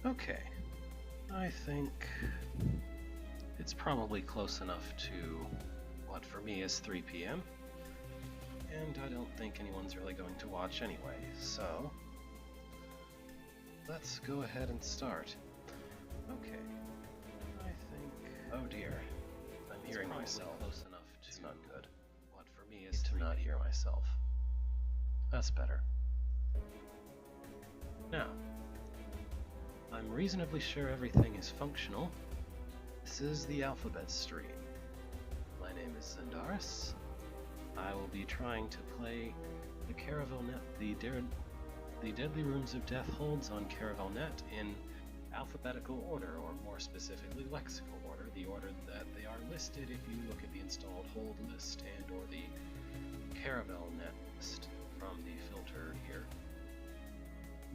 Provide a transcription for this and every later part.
Okay, I think it's probably close enough to what for me is 3 p.m. and I don't think anyone's really going to watch anyway, so let's go ahead and start. Okay, I think... oh dear, I'm hearing myself. Close enough to... it's not good. What for me is to not hear myself. That's better. Now, I'm reasonably sure everything is functional. This is the Alphabet stream. My name is Zendaris. I will be trying to play the Caravelnet, the Deadly Rooms of Death holds on Caravelnet in alphabetical order, or more specifically lexical order, the order that they are listed if you look at the installed hold list and or the Caravelnet list from the filter here.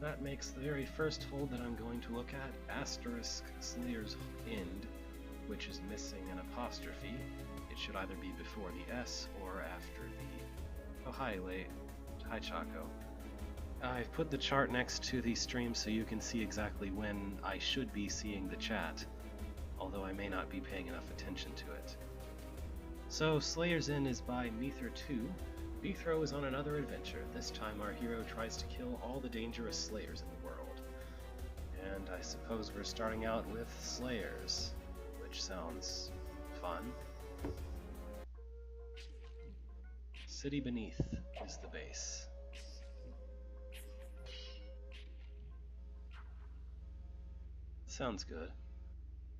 That makes the very first hold that I'm going to look at Asterisk Slayer's End, which is missing an apostrophe. It should either be before the S or after the... oh, hi, Chaco. I've put the chart next to the stream so you can see exactly when I should be seeing the chat, although I may not be paying enough attention to it. So, Slayer's End is by Mether2. Bethro is on another adventure. This time our hero tries to kill all the dangerous Slayers in the world. And I suppose we're starting out with Slayers, which sounds fun. City Beneath is the base. Sounds good.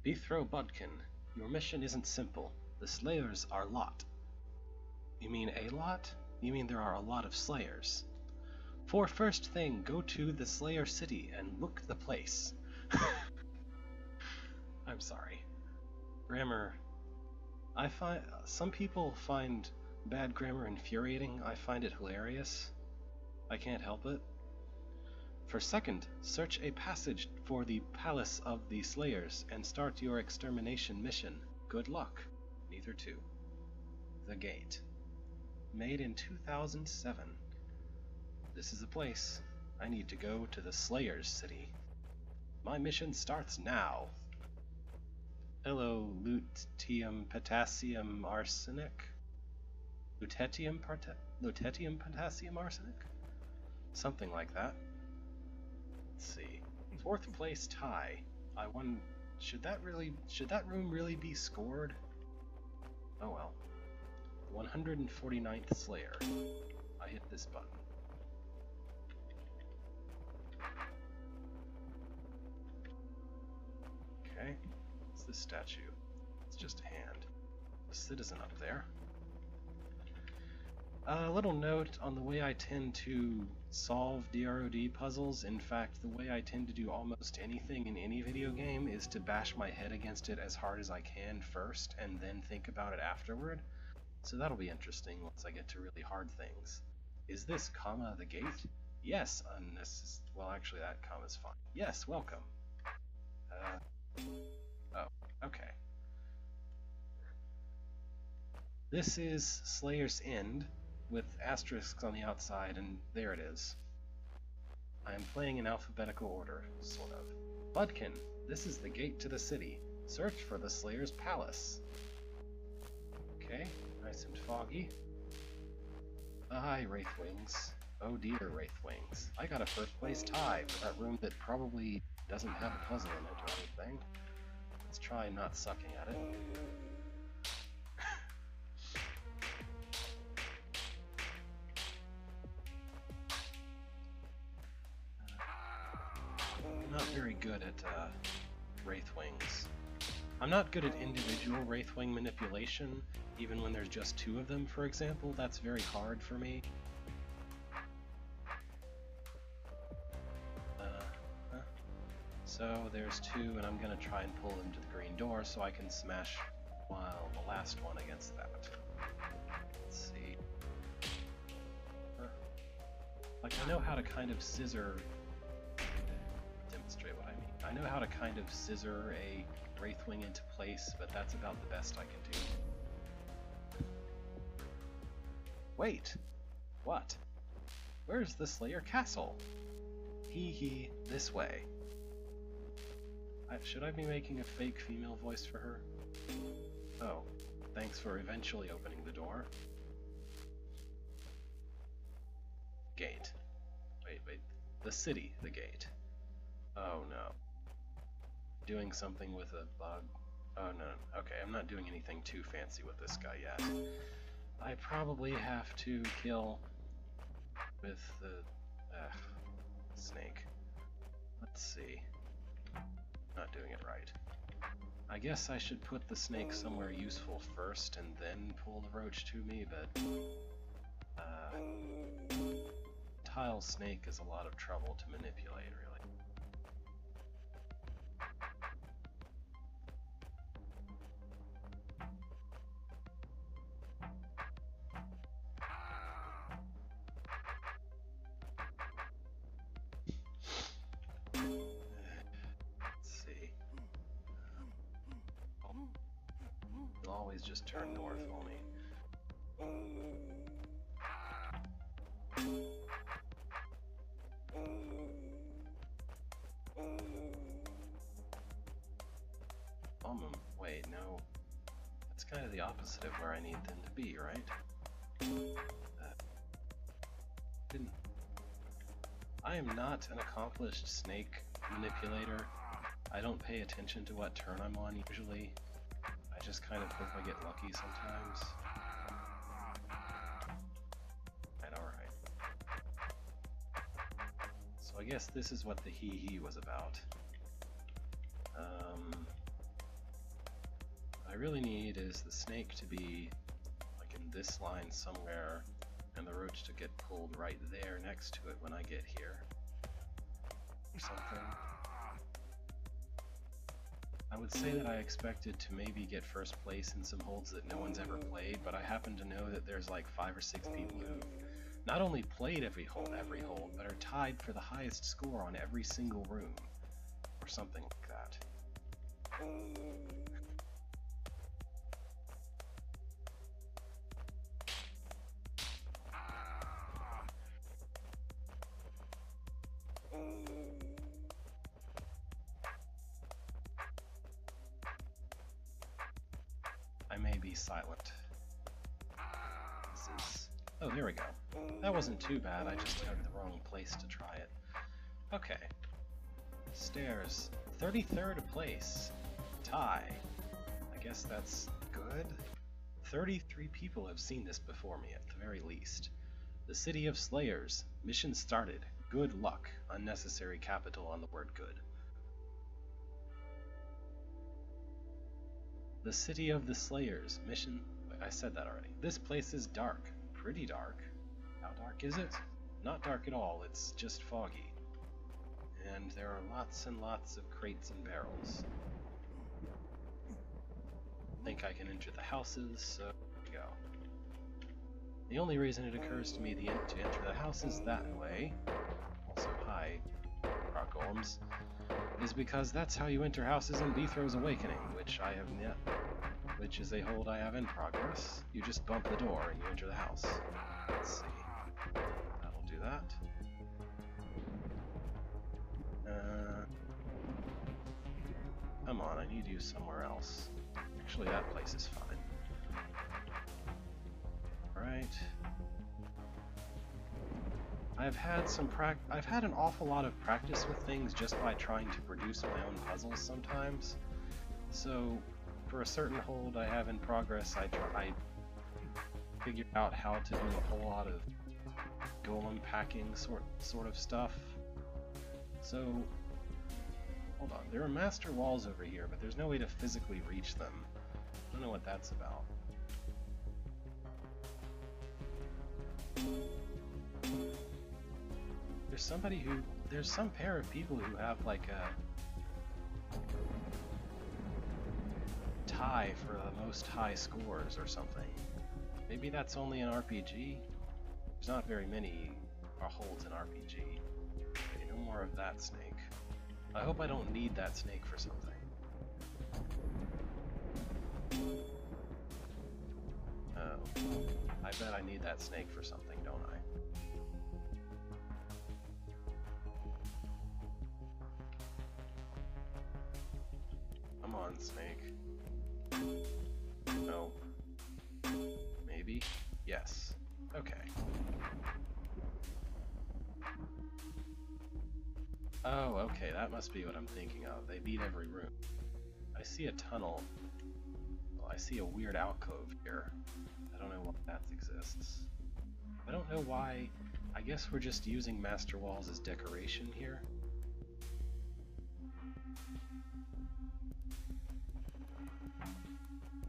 Bethro Budkin, your mission isn't simple. The Slayers are lot. You mean a lot? You mean there are a lot of Slayers. For first thing, go to the Slayer City and look the place. I'm sorry. Grammar... I find... some people find bad grammar infuriating. I find it hilarious. I can't help it. For second, search a passage for the Palace of the Slayers and start your extermination mission. Good luck. Mether2. The Gate. Made in 2007. This is a place. I need to go to the Slayers City. My mission starts now. Hello, lutetium potassium arsenic? Lutetium potassium arsenic? Something like that. Let's see. 4th place tie. I won. Should that room really be scored? Oh well. 149th Slayer. I hit this button. Okay. What's this statue? It's just a hand. A citizen up there. A little note on the way I tend to solve DROD puzzles. In fact, the way I tend to do almost anything in any video game is to bash my head against it as hard as I can first, and then think about it afterward. So that'll be interesting once I get to really hard things. Is this comma the gate? Yes, well, actually that comma's fine. Yes, welcome. Oh, okay. This is Slayer's End, with asterisks on the outside, and there it is. I am playing in alphabetical order, sort of. Budkin, this is the gate to the city. Search for the Slayer's Palace. Okay, nice and foggy. Hi, Wraithwings. Oh dear, Wraithwings. I got a first place tie for that room that probably doesn't have a puzzle in it or anything. Let's try not sucking at it. Not very good at Wraithwings. I'm not good at individual Wraithwing manipulation, even when there's just 2 of them, for example. That's very hard for me. So there's 2, and I'm going to try and pull them to the green door so I can smash the last one against that. Let's see. Like, I know how to kind of scissor... demonstrate what I mean. I know how to kind of scissor a Wraithwing into place, but that's about the best I can do. Wait! What? Where's the Slayer Castle? Hee hee, this way. Should I be making a fake female voice for her? Oh, thanks for eventually opening the door. Gate. Wait. The city, the gate. Oh no. Doing something with a bug. Oh no. Okay, I'm not doing anything too fancy with this guy yet. I probably have to kill with the snake. Let's see. Not doing it right. I guess I should put the snake somewhere useful first and then pull the roach to me, but tile snake is a lot of trouble to manipulate, really. It'll always just turn north on me. Wait, no. That's kind of the opposite of where I need them to be, right? I am not an accomplished snake manipulator. I don't pay attention to what turn I'm on usually. I just kind of hope I get lucky sometimes. Alright. So I guess this is what the hee-hee was about. What I really need is the snake to be like in this line somewhere, and the roach to get pulled right there next to it when I get here. Or something. I would say that I expected to maybe get first place in some holds that no one's ever played, but I happen to know that there's like 5 or 6 people who not only played every hold, but are tied for the highest score on every single room, or something like that. I may be silent. This is... Oh, there we go. That wasn't too bad, I just took the wrong place to try it. Okay. Stairs. 33rd place. Tie. I guess that's good? 33 people have seen this before me, at the very least. The City of Slayers. Mission started. Good luck. Unnecessary capital on the word good. The City of the Slayers. Mission... I said that already. This place is dark. Pretty dark. How dark is it? Not dark at all, it's just foggy. And there are lots and lots of crates and barrels. I think I can enter the houses, so there we go. The only reason it occurs to me to enter the houses that way, also hi, rock golems, is because that's how you enter houses in Beethro's Awakening, which I have yet, which is a hold I have in progress. You just bump the door and you enter the house. Let's see. That'll do that. Come on, I need you somewhere else. Actually, that place is fine. Alright. I've had an awful lot of practice with things just by trying to produce my own puzzles sometimes. So, for a certain hold I have in progress, I figured out how to do a whole lot of golem packing sort of stuff. So, hold on, there are master walls over here, but there's no way to physically reach them. I don't know what that's about. There's some pair of people who have like a tie for the most high scores or something. Maybe that's only an RPG? There's not very many holds in RPG. Okay, no more of that snake. I hope I don't need that snake for something. Oh, I bet I need that snake for something, don't I? Come on, Snake. No. Maybe? Yes. Okay. Oh, okay, that must be what I'm thinking of. They beat every room. I see a tunnel. Well, I see a weird alcove here. I don't know why that exists. I don't know why. I guess we're just using Master Walls as decoration here.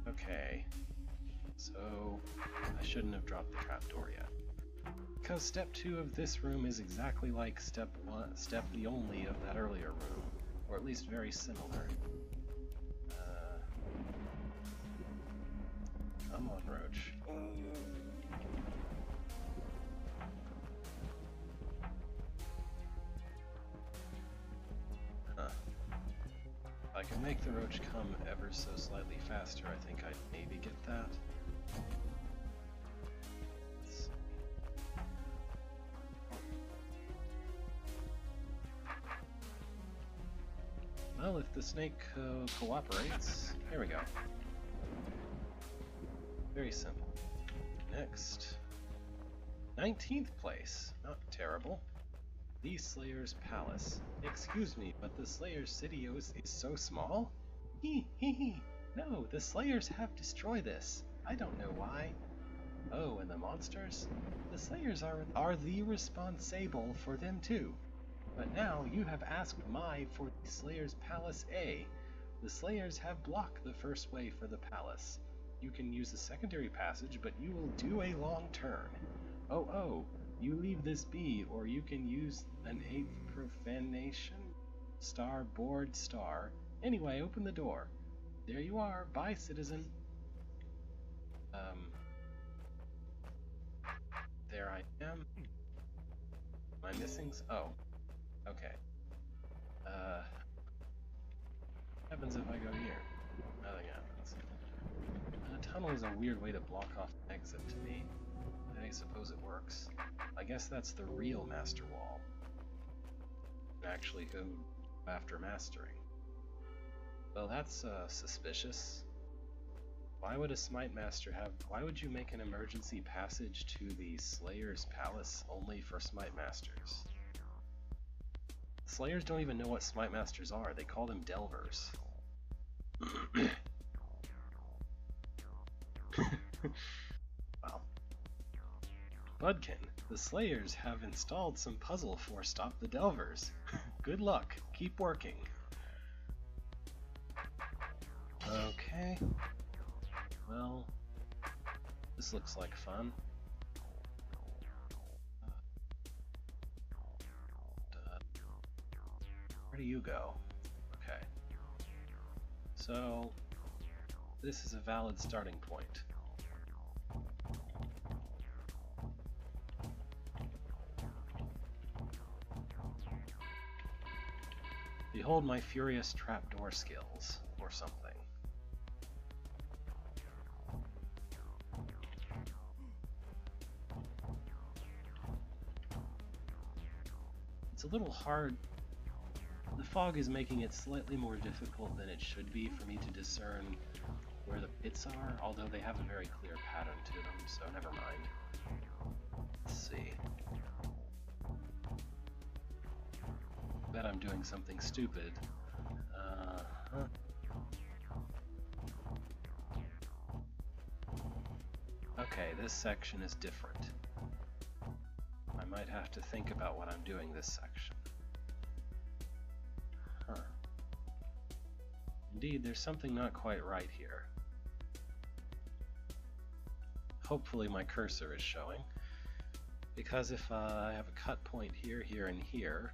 Okay. So, I shouldn't have dropped the trapdoor yet. Because step 2 of this room is exactly like step the only of that earlier room. Or at least very similar. Come on, Roach. Huh. If I could make the Roach come ever so slightly faster, I think I'd maybe get that. Well, if the snake cooperates, here we go. Very simple. Next. 19th place. Not terrible. The Slayer's Palace. Excuse me, but the Slayer's city is so small? Hee hee hee. No, the Slayers have destroyed this. I don't know why. Oh, and the monsters? The Slayers are the responsible for them too. But now you have asked for the Slayer's Palace A. The Slayers have blocked the first way for the palace. You can use the secondary passage, but you will do a long turn. Oh, you leave this be, or you can use an 8th profanation starboard star. Anyway, open the door. There you are. Bye, citizen. There I am. Am I missing? Oh. Okay. What happens if I go here? Nothing happens. A tunnel is a weird way to block off an exit to me. I suppose it works. I guess that's the real Master Wall. Actually go after mastering. Well, that's suspicious. Why would a Smite Master have... Why would you make an emergency passage to the Slayer's Palace only for Smite Masters? Slayers don't even know what Smite Masters are. They call them Delvers. Wow. Budkin, the Slayers have installed some puzzle for Stop the Delvers. Good luck. Keep working. Okay. Well, this looks like fun. Where do you go? Okay. So, this is a valid starting point. Behold my furious trapdoor skills, or something. It's a little hard. The fog is making it slightly more difficult than it should be for me to discern where the pits are, although they have a very clear pattern to them, so never mind. Let's see. Bet I'm doing something stupid. Okay, this section is different. I might have to think about what I'm doing this section. Huh. Indeed, there's something not quite right here. Hopefully my cursor is showing, because if I have a cut point here, here, and here,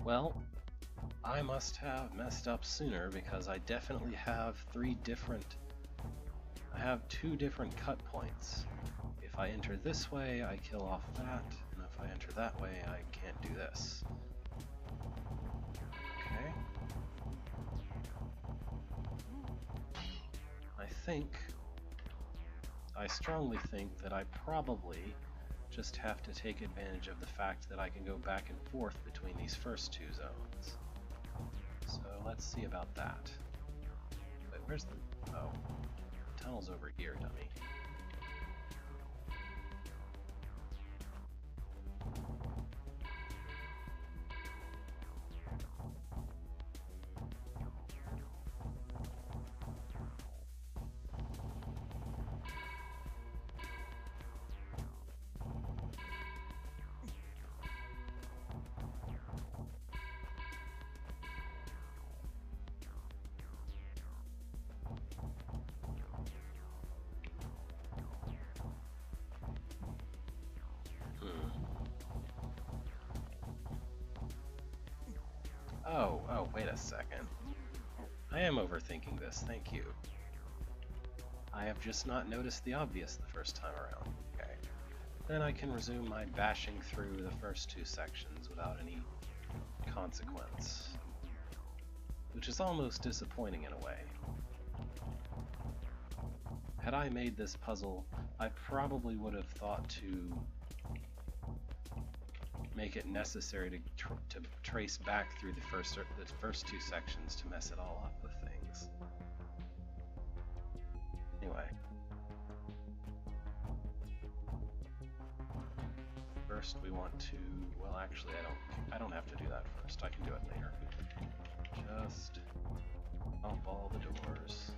well, I must have messed up sooner because I definitely have I have two different cut points. If I enter this way, I kill off that, and if I enter that way, I can't do this. Okay. strongly think that I probably just have to take advantage of the fact that I can go back and forth between these first two zones. So let's see about that. Wait, where's the... oh, the tunnel's over here, dummy. Oh, wait a second. I am overthinking this, thank you. I have just not noticed the obvious the first time around. Okay. Then I can resume my bashing through the first two sections without any consequence. Which is almost disappointing in a way. Had I made this puzzle, I probably would have thought to make it necessary to trace back through the first two sections to mess it all up with things. Anyway. First we want to, well actually I don't have to do that first, I can do it later. Just bump all the doors.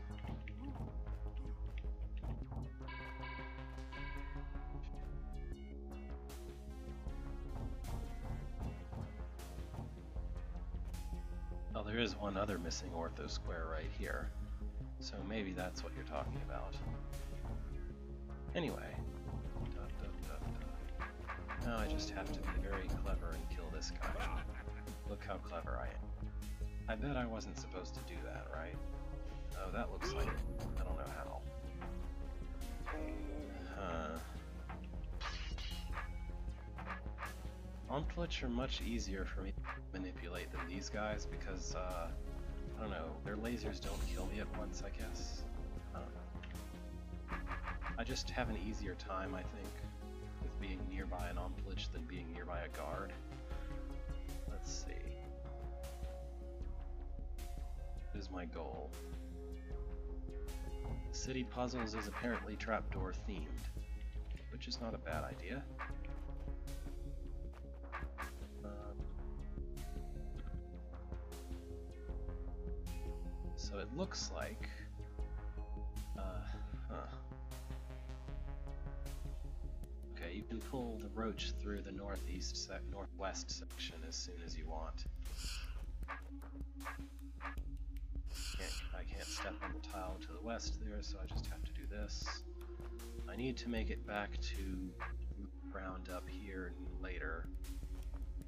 Oh, there is one other missing ortho square right here, so maybe that's what you're talking about. Anyway, now I just have to be very clever and kill this guy. Look how clever I am. I bet I wasn't supposed to do that, right? Oh, that looks like it. I don't know how. Omplitch are much easier for me to manipulate than these guys because, I don't know, their lasers don't kill me at once, I guess. I don't know. I just have an easier time, I think, with being nearby an Omplitch than being nearby a guard. Let's see. What is my goal? City Puzzles is apparently trapdoor themed, which is not a bad idea. So it looks like, okay, you can pull the roach through the northwest section as soon as you want. I can't step on the tile to the west there, so I just have to do this. I need to make it back to ground up here later,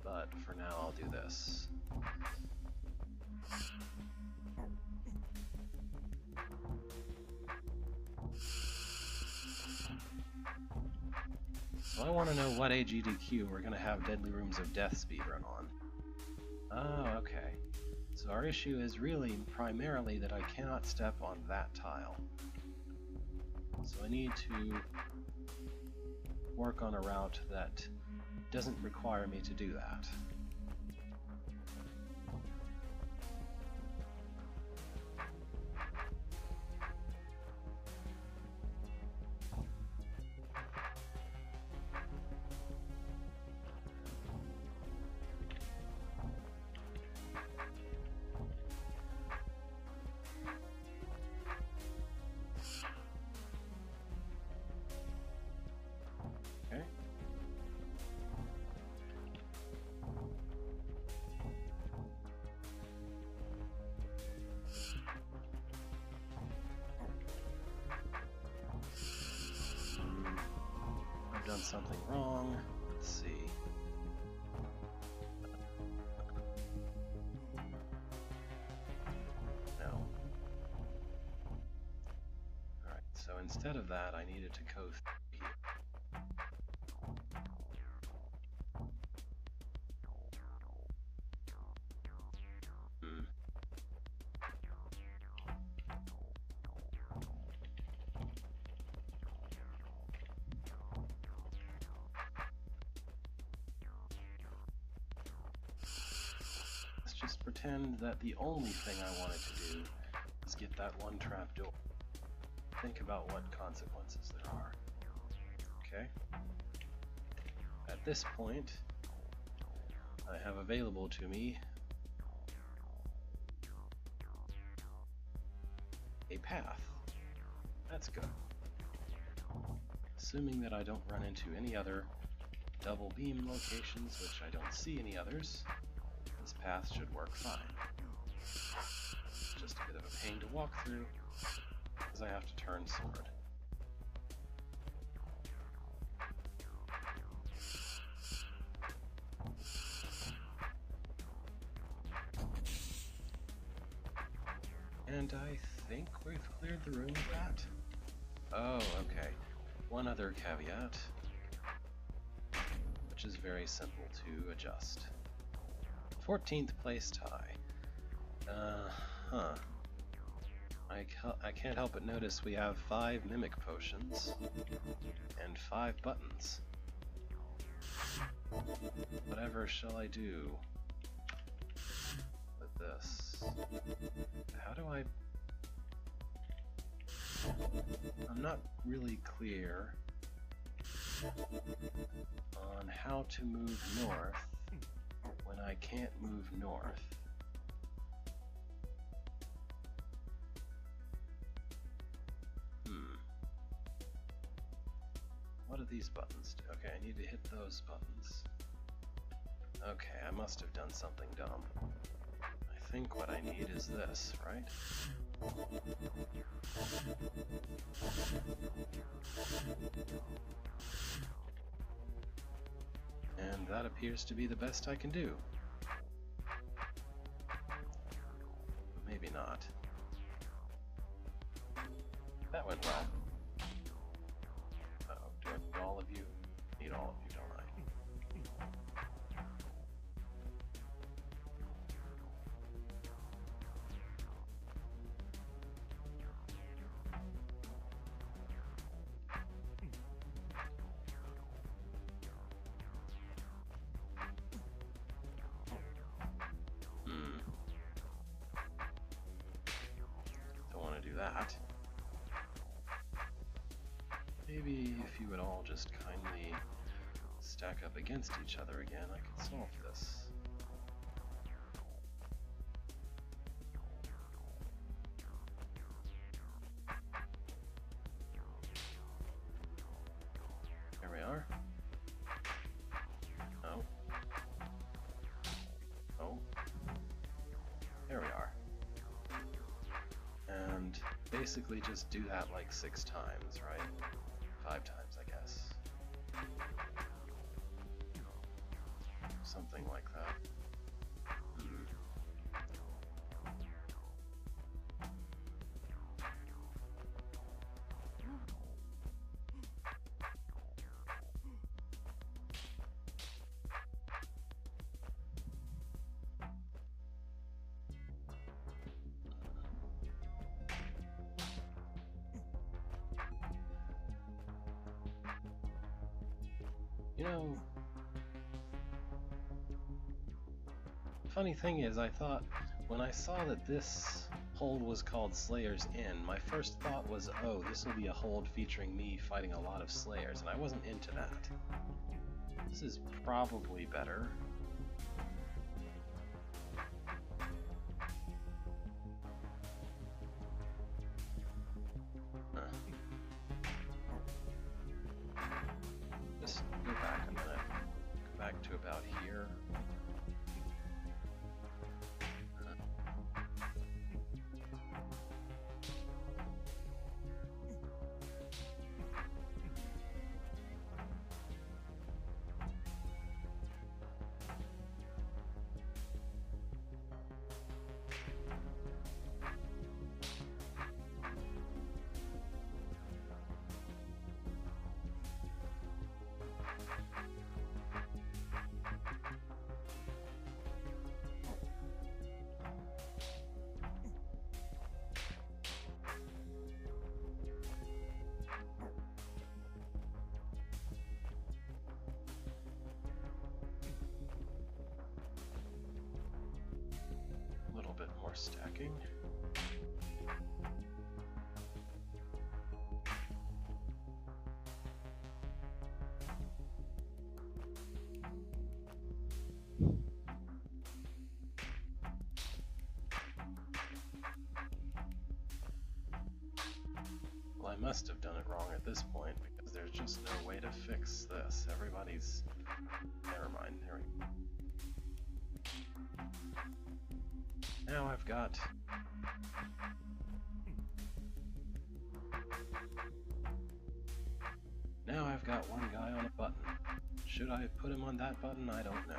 but for now I'll do this. So I want to know what AGDQ we're going to have Deadly Rooms of Death speedrun on. Oh, okay. So our issue is really primarily that I cannot step on that tile. So I need to work on a route that doesn't require me to do that. Done something wrong. Let's see. No. Alright, so instead of that, I needed to go through here. pretend that the only thing I wanted to do is get that one trapdoor. Think about what consequences there are. Okay? At this point, I have available to me a path. That's good. Assuming that I don't run into any other double beam locations, which I don't see any others, this path should work fine. It's just a bit of a pain to walk through, because I have to turn sword. And I think we've cleared the room of that. Oh, okay. One other caveat, which is very simple to adjust. 14th place tie. I can't help but notice we have 5 mimic potions and 5 buttons. Whatever shall I do with this? How do I... I'm not really clear on how to move north when I can't move north. What do these buttons do? Okay, I need to hit those buttons. Okay, I must have done something dumb. I think what I need is this, right? And that appears to be the best I can do. Maybe not. That went well. Uh-oh, do I need all of you? Need all of you, don't I? Don't want to do that. Maybe if you would all just kindly stack up against each other again, I could solve this. There we are. Oh. Oh. There we are. And basically just do that like 6 times, right? 5 times, I guess. Something like that. You know, funny thing is, I thought, when I saw that this hold was called Slayer's Inn, my first thought was, oh, this will be a hold featuring me fighting a lot of Slayers, and I wasn't into that. This is probably better. Just go back a minute. Go back to about here. working. Well, I must have done it wrong at this point, because there's just no way to fix this. Everybody's... Never mind, there we go. Now I've got... Now I've got one guy on a button. Should I put him on that button? I don't know.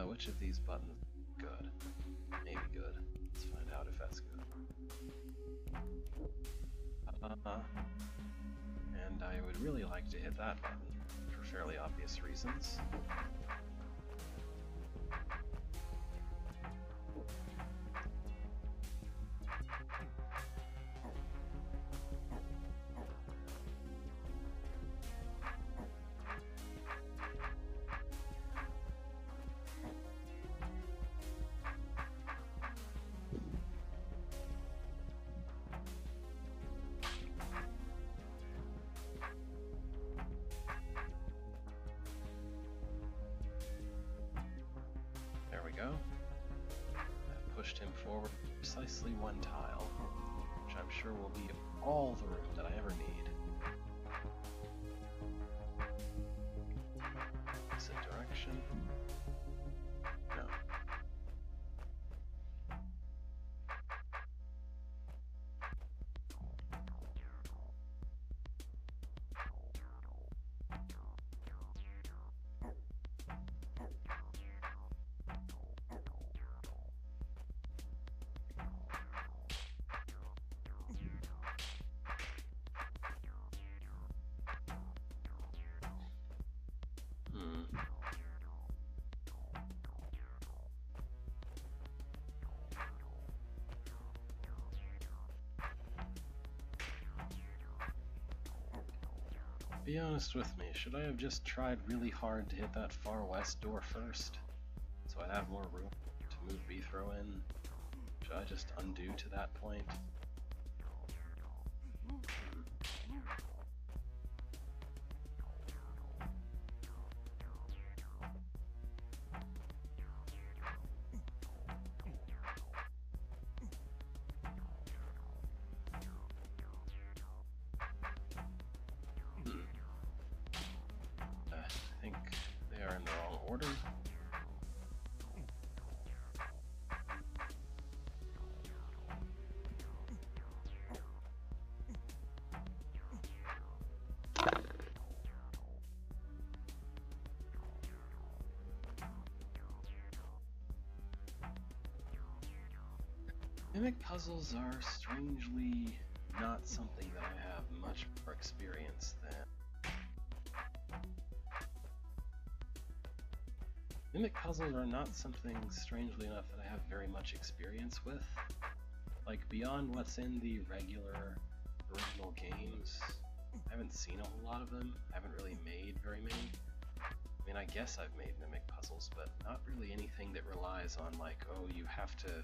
Which of these buttons is good? Maybe good. Let's find out if that's good. And I would really like to hit that button, for fairly obvious reasons. There we go. That pushed him forward precisely one tile, which I'm sure will be all the room that I ever need. Opposite direction. No. Be honest with me, should I have just tried really hard to hit that far west door first, so I'd have more room to move B-throw in? Should I just undo to that point? I think they are in the wrong order. Mimic puzzles are strangely not something that I have much more experience than. Mimic puzzles are not something, strangely enough, that I have very much experience with. Like, beyond what's in the regular original games, I haven't seen a whole lot of them. I haven't really made very many. I mean, I guess I've made mimic puzzles, but not really anything that relies on, like, oh, you have to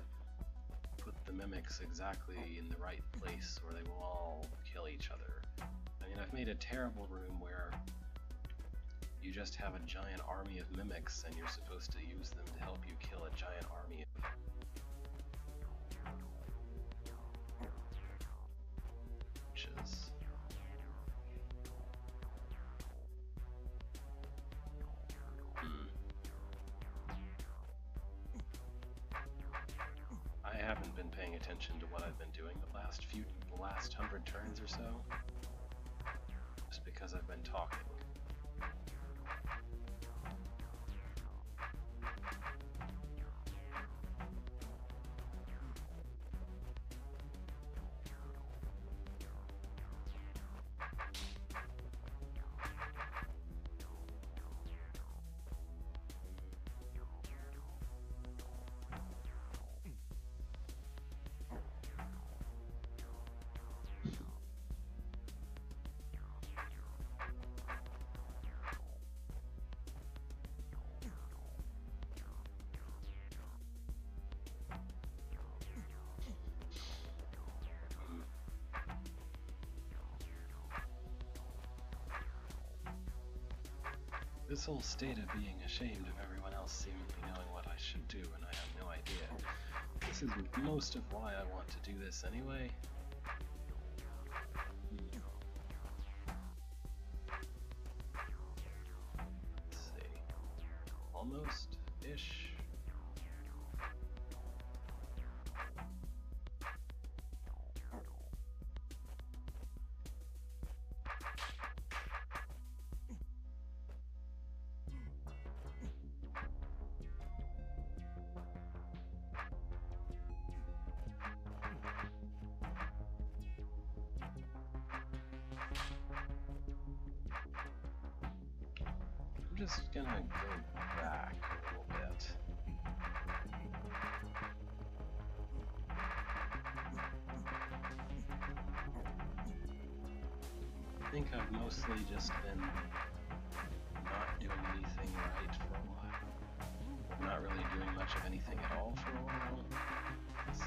put the mimics exactly in the right place or they will all kill each other. I mean, I've made a terrible room where you just have a giant army of mimics and you're supposed to use them to help you kill a giant army of... Which is... I haven't been paying attention to what I've been doing the last 100 turns or so, just because I've been talking. This whole state of being ashamed of everyone else seemingly knowing what I should do and I have no idea. This is most of why I want to do this anyway. Let's see. Almost-ish. I'm just gonna go back a little bit. I think I've mostly just been not doing anything right for a while. Not really doing much of anything at all for a while. Let's see.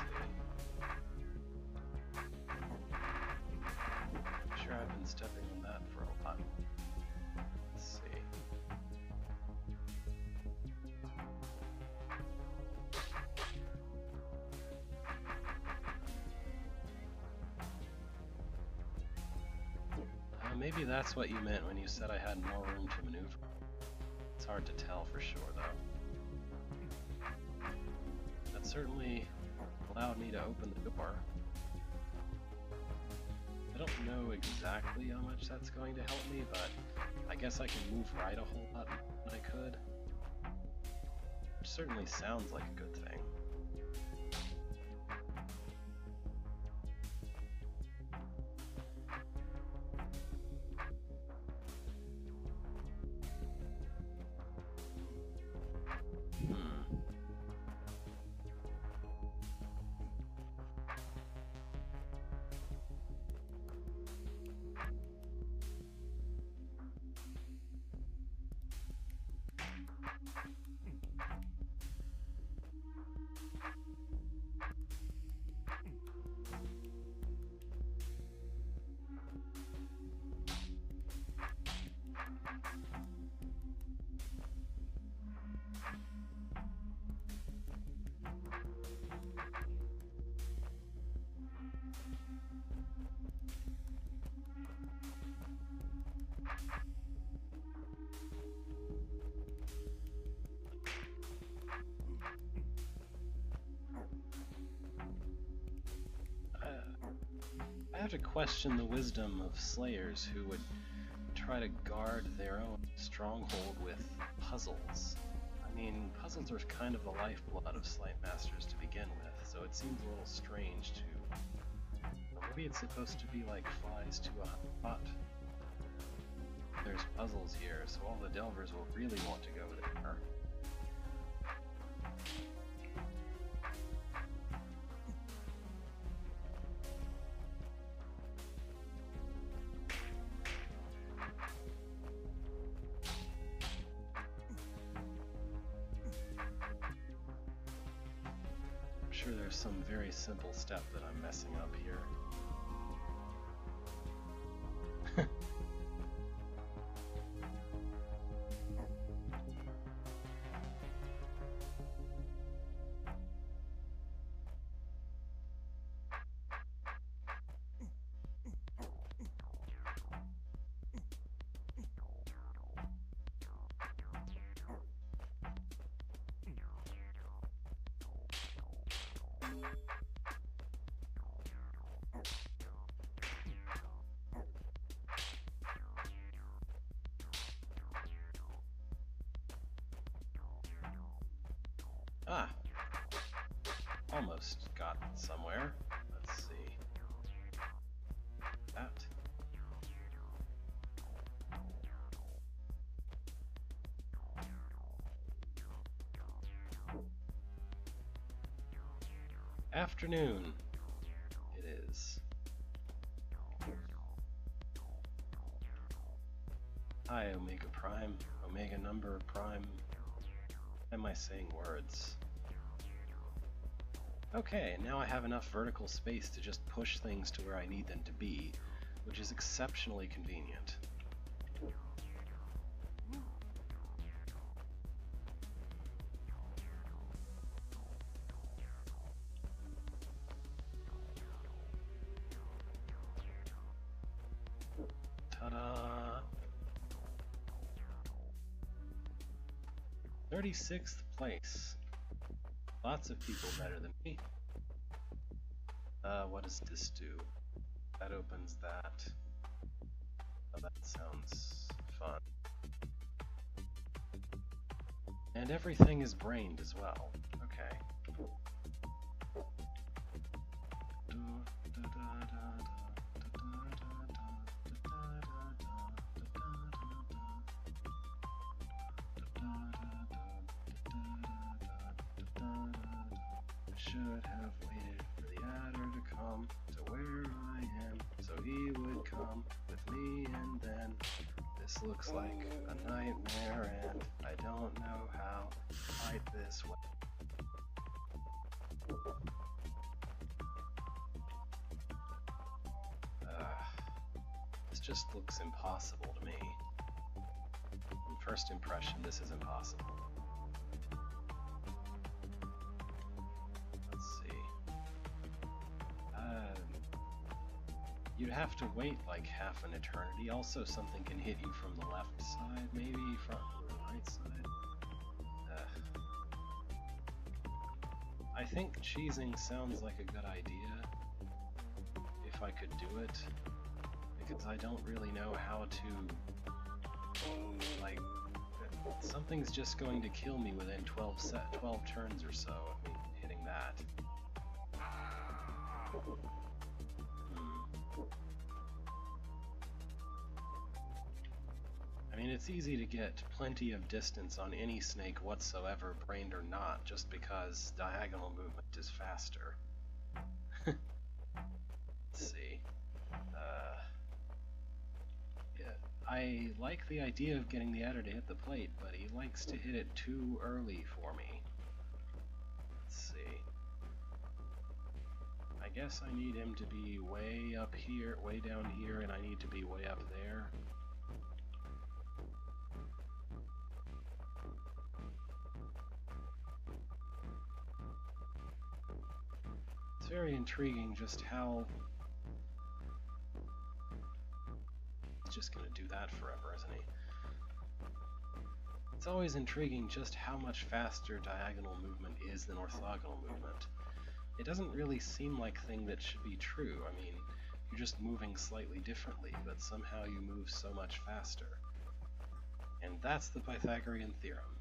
I'm sure I've been stepping on that for a while. Let's see. Maybe that's what you meant when you said I had more room to maneuver. It's hard to tell for sure, though. That certainly allowed me to open the door. I don't know exactly how much that's going to help me, but I guess I can move right a whole lot more than I could. Which certainly sounds like a good thing. I have to question the wisdom of slayers who would try to guard their own stronghold with puzzles. I mean, puzzles are kind of the lifeblood of Slight Masters to begin with, so it seems a little strange to... Maybe it's supposed to be like flies to a pot. There's puzzles here, so all the Delvers will really want to go there. I'm sure there's some very simple step that I'm messing up here. Ah, almost got somewhere. Let's see. That. Afternoon. It is. Hi, Omega Prime. Omega number Prime. Am I saying words? Okay, now I have enough vertical space to just push things to where I need them to be, which is exceptionally convenient. 36th place. Lots of people better than me. What does this do? That opens that. Oh, that sounds fun. And everything is brained as well. Okay. Should have waited for the adder to come to where I am, so he would come with me, and then this looks like a nightmare, and I don't know how to fight this way. This just looks impossible to me. On first impression, this is impossible. You'd have to wait like half an eternity. Also, something can hit you from the left side, maybe from the right side. I think cheesing sounds like a good idea, if I could do it, because I don't really know how to, like, something's just going to kill me within 12 turns or so of me hitting that. I mean, it's easy to get plenty of distance on any snake whatsoever, brained or not, just because diagonal movement is faster. Let's see. Yeah, I like the idea of getting the adder to hit the plate, but he likes to hit it too early for me. Let's see. I guess I need him to be way up here, way down here, and I need to be way up there. It's very intriguing just how... He's just gonna do that forever, isn't he? It's always intriguing just how much faster diagonal movement is than orthogonal movement. It doesn't really seem like a thing that should be true. I mean, you're just moving slightly differently, but somehow you move so much faster. And that's the Pythagorean theorem.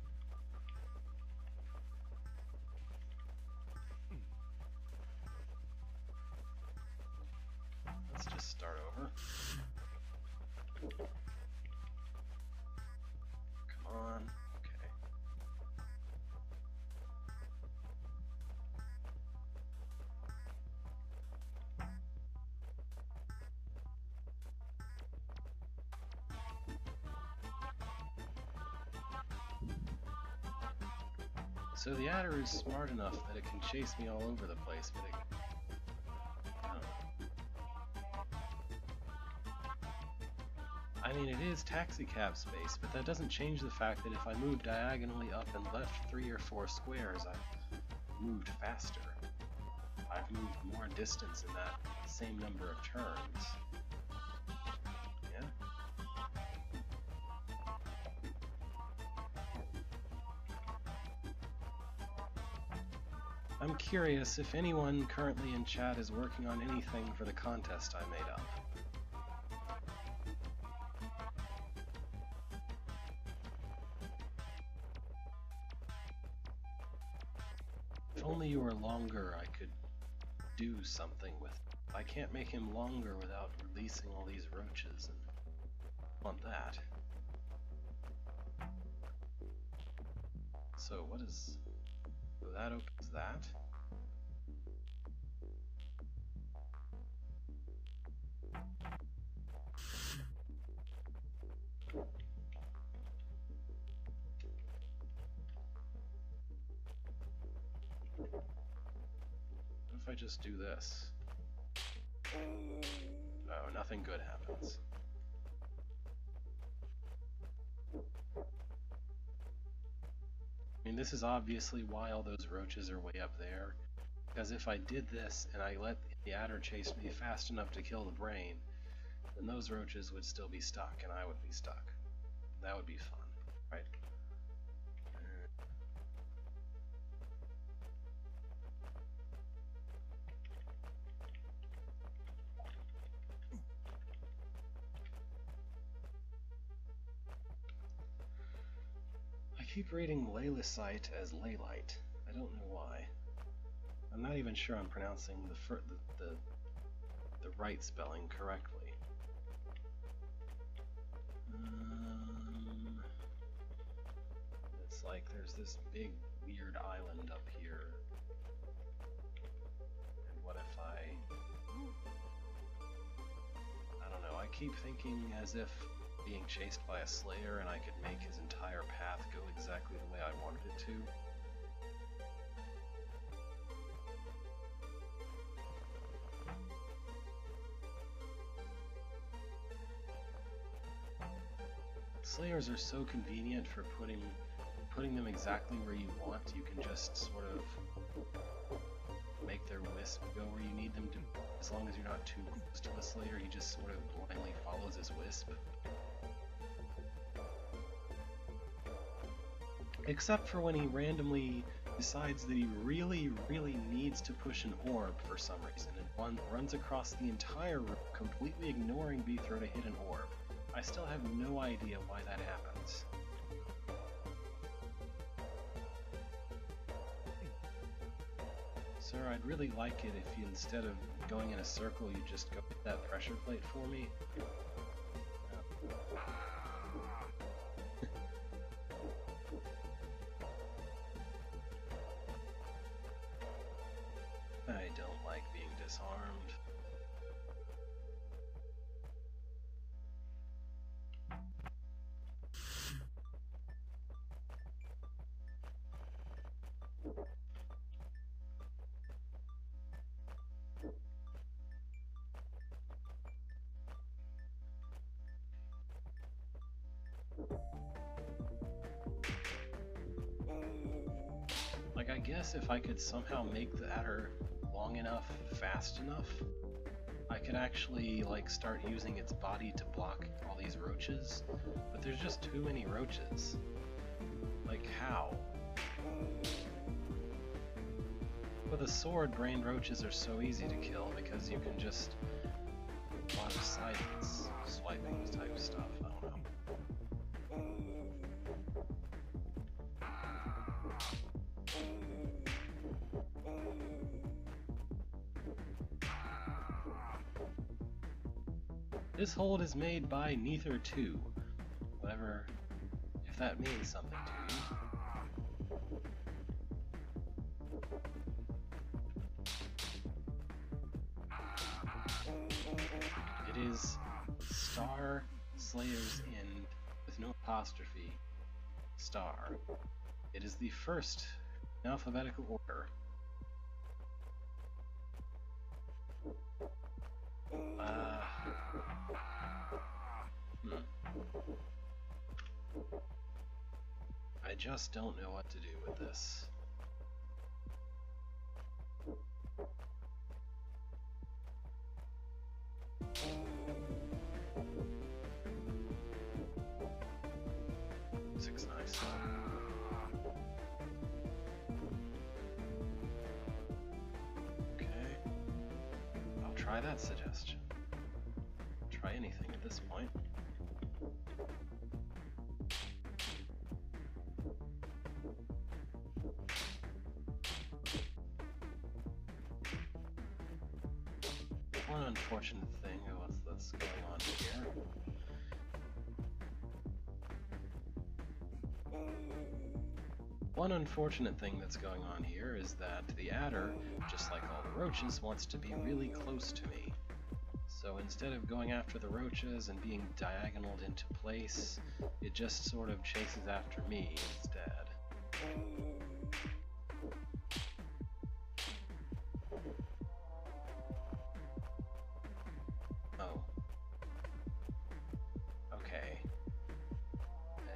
Let's just start over. Come on. Okay. So the adder is smart enough that it can chase me all over the place, but it... I mean, it is taxicab space, but that doesn't change the fact that if I move diagonally up and left 3 or 4 squares, I've moved faster. I've moved more distance in that same number of turns. Yeah? I'm curious if anyone currently in chat is working on anything for the contest I made up. If only you were longer, I could do something with it. I can't make him longer without releasing all these roaches, and I want that. So what is... So that opens that. What if I just do this? Oh, nothing good happens. I mean, this is obviously why all those roaches are way up there. Because if I did this and I let the adder chase me fast enough to kill the brain, then those roaches would still be stuck and I would be stuck. That would be fun, right? keep reading Leylicite as Leylite. I don't know why. I'm not even sure I'm pronouncing the right spelling correctly. It's like there's this big weird island up here. And what if I don't know, I keep thinking as if being chased by a Slayer and I could make his entire path go exactly the way I wanted it to. Slayers are so convenient for putting them exactly where you want. You can just sort of make their wisp go where you need them to. As long as you're not too close to a Slayer, he just sort of blindly follows his wisp. Except for when he randomly decides that he really, really needs to push an orb for some reason, and runs across the entire room, completely ignoring Beethro to hit an orb. I still have no idea why that happens. Sir, I'd really like it if you, instead of going in a circle, you just go hit that pressure plate for me. I don't like being disarmed. Like, I guess if I could somehow make the adder long enough, fast enough, I could actually, like, start using its body to block all these roaches, but there's just too many roaches. Like, how? With a sword, brain roaches are so easy to kill because you can just a lot of silence, swiping type stuff, I don't know. This hold is made by Neither 2. Whatever, if that means something to you. It is Star Slayer's End, with no apostrophe, Star. It is the first in alphabetical order. I just don't know what to do with this. Music's nice. Okay. I'll try that suggestion. Try anything at this point. One unfortunate thing that's going on here. One unfortunate thing that's going on here is that the adder, just like all the roaches, wants to be really close to me. So instead of going after the roaches and being diagonaled into place, it just sort of chases after me instead. Oh. Okay.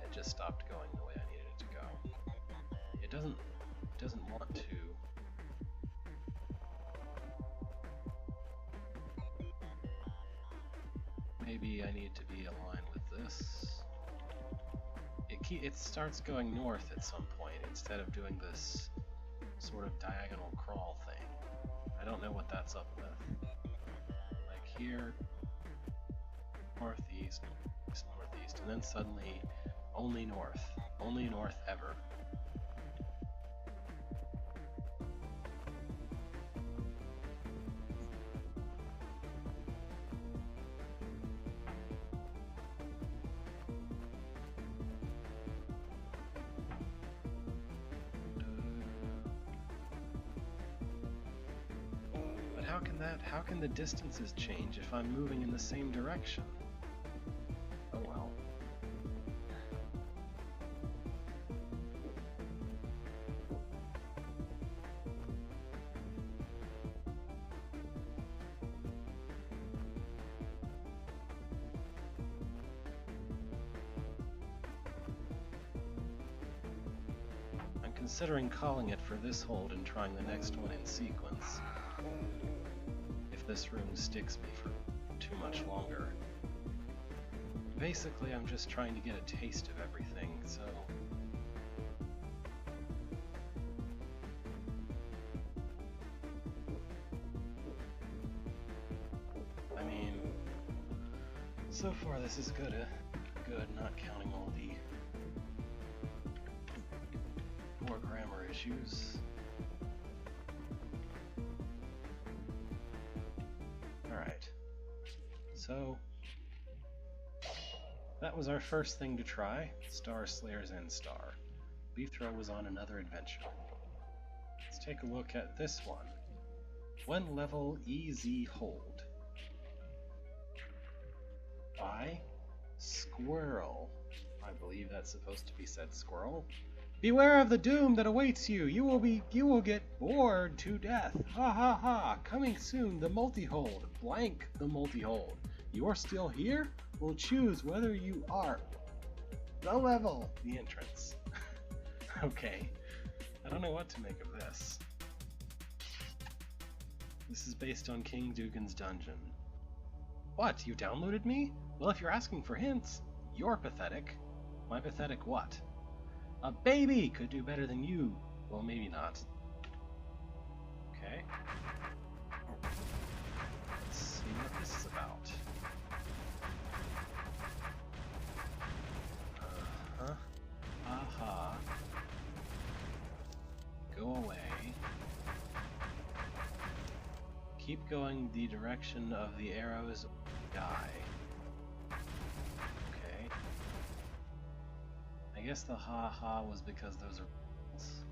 It just stopped going the way I needed it to go. It doesn't want to. Maybe I need to be aligned with this. It starts going north at some point instead of doing this sort of diagonal crawl thing. I don't know what that's up with. Like here, northeast, northeast, and then suddenly only north. Only north ever. But how can the distances change if I'm moving in the same direction? Oh well. I'm considering calling it for this hold and trying the next one in sequence. If this room sticks me for too much longer. Basically, I'm just trying to get a taste of everything, so... I mean, so far this is good, not counting all the poor grammar issues. Alright, so that was our first thing to try, Star Slayer's End Star. Bithra was on another adventure. Let's take a look at this one. When level EZ hold. By Squirrel. I believe that's supposed to be said squirrel. Beware of the doom that awaits you. You will get bored to death. Ha ha ha. Coming soon, the multi-hold. Blank the multi-hold. You're still here? We'll choose whether you are. The level. The entrance. Okay. I don't know what to make of this. This is based on King Dugan's Dungeon. What? You downloaded me? Well, if you're asking for hints, you're pathetic. My pathetic what? A baby could do better than you. Well, maybe not. Okay. Let's see what this is about. Uh-huh. Aha. Go away. Keep going the direction of the arrows. Die. Okay. I guess the ha-ha was because those are rules.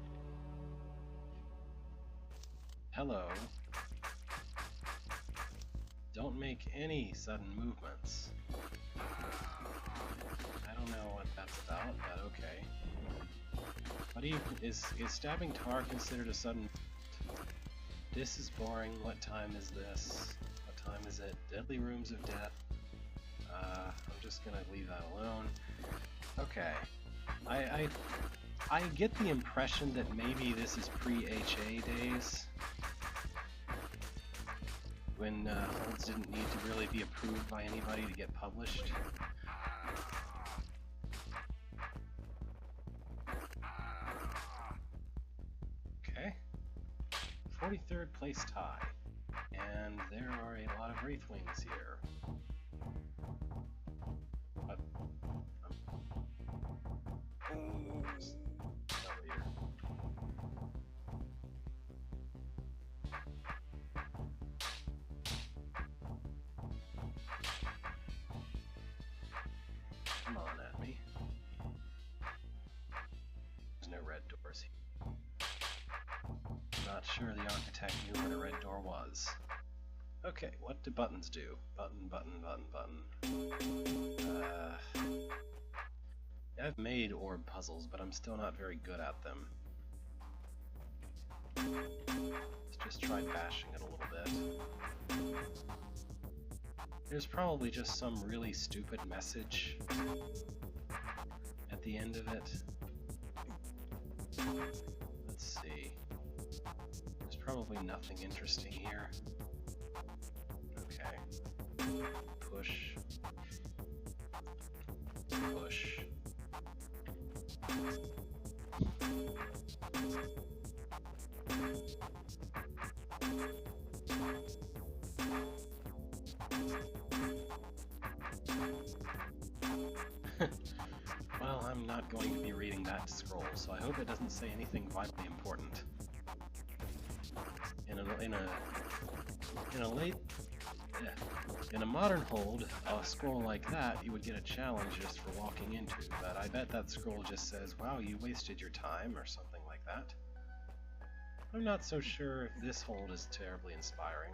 Hello. Don't make any sudden movements. I don't know what that's about, but okay. What do you... Is stabbing Tar considered a sudden... This is boring. What time is this? What time is it? Deadly Rooms of Death. I'm just gonna leave that alone. Okay. I get the impression that maybe this is pre-HA days, when holds didn't need to really be approved by anybody to get published. Okay. 43rd place tie. And there are a lot of Wraithwings here. What? Oops. Elevator. Come on at me. There's no red doors here. Not sure the architect knew what a red door was. Okay, what do buttons do? Button, button, button, button. I've made orb puzzles, but I'm still not very good at them. Let's just try bashing it a little bit. There's probably just some really stupid message at the end of it. Let's see. There's probably nothing interesting here. Okay. Push. Push. Well, I'm not going going to be reading that scroll, so I hope it doesn't say anything vitally important. In a modern hold, a scroll like that, you would get a challenge just for walking into, but I bet that scroll just says, wow, you wasted your time, or something like that. I'm not so sure if this hold is terribly inspiring.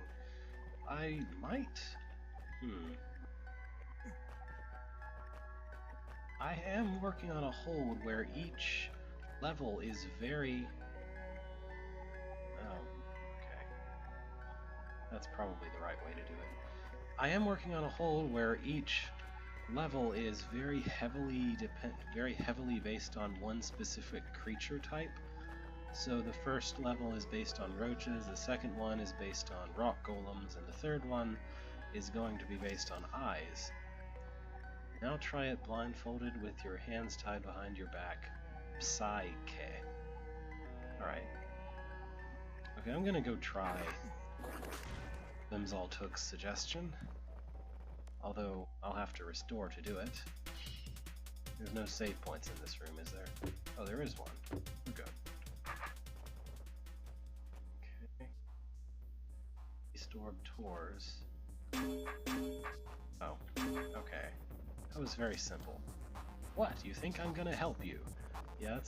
I might... I am working on a hold where each level is very... Oh, okay. That's probably the right way to do it. I am working on a hold where each level is very heavily based on one specific creature type. So the first level is based on roaches, the second one is based on rock golems, and the third one is going to be based on eyes. Now try it blindfolded with your hands tied behind your back. Psyche. Alright. Okay, I'm gonna go try Limsaltuk's suggestion. Although, I'll have to restore to do it. There's no save points in this room, is there? Oh, there is one. We're good. Okay. Restored tours. Oh, okay. That was very simple. What? You think I'm gonna help you? Yeah,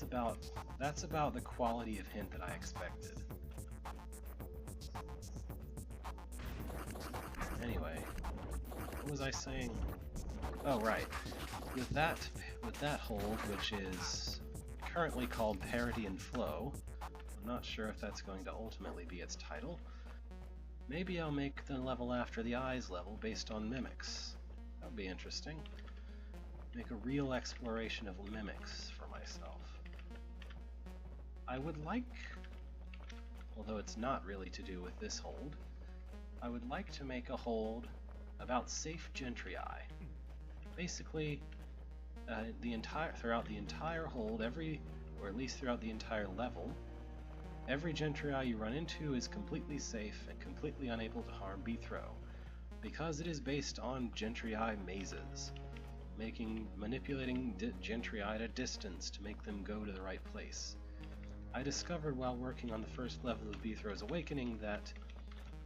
that's about the quality of hint that I expected. Anyway, what was I saying? Oh, right. With that hold, which is currently called Parity and Flow, I'm not sure if that's going to ultimately be its title. Maybe I'll make the level after the Eyes level based on mimics. That would be interesting. Make a real exploration of mimics for myself. I would like, although it's not really to do with this hold, I would like to make a hold about safe Gentrii. Basically, throughout the entire hold, or at least throughout the entire level, every Gentrii you run into is completely safe and completely unable to harm Beathro, because it is based on Gentrii mazes, manipulating Gentrii at a distance to make them go to the right place. I discovered while working on the first level of Beathro's Awakening that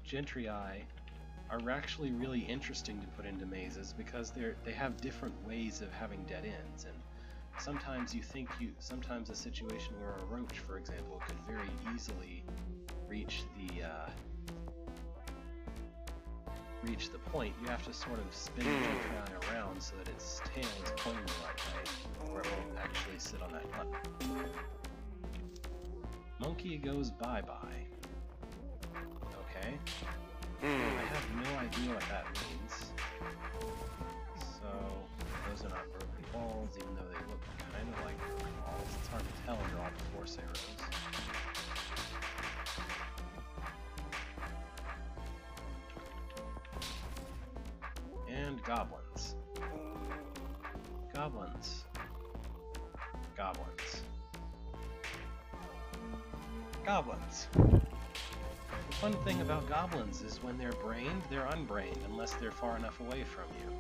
Gentrii are actually really interesting to put into mazes because they have different ways of having dead ends, and sometimes sometimes a situation where a roach, for example, could very easily reach the point. You have to sort of spin the Gentrii around so that its tail is pointing the right way, or it won't actually sit on that button. Monkey goes bye-bye. Okay. I have no idea what that means. So, those are not broken balls, even though they look kind of like broken balls. It's hard to tell under all the force arrows. And goblins. Goblins. Goblins. Goblins. The fun thing about goblins is when they're brained, they're unbrained unless they're far enough away from you.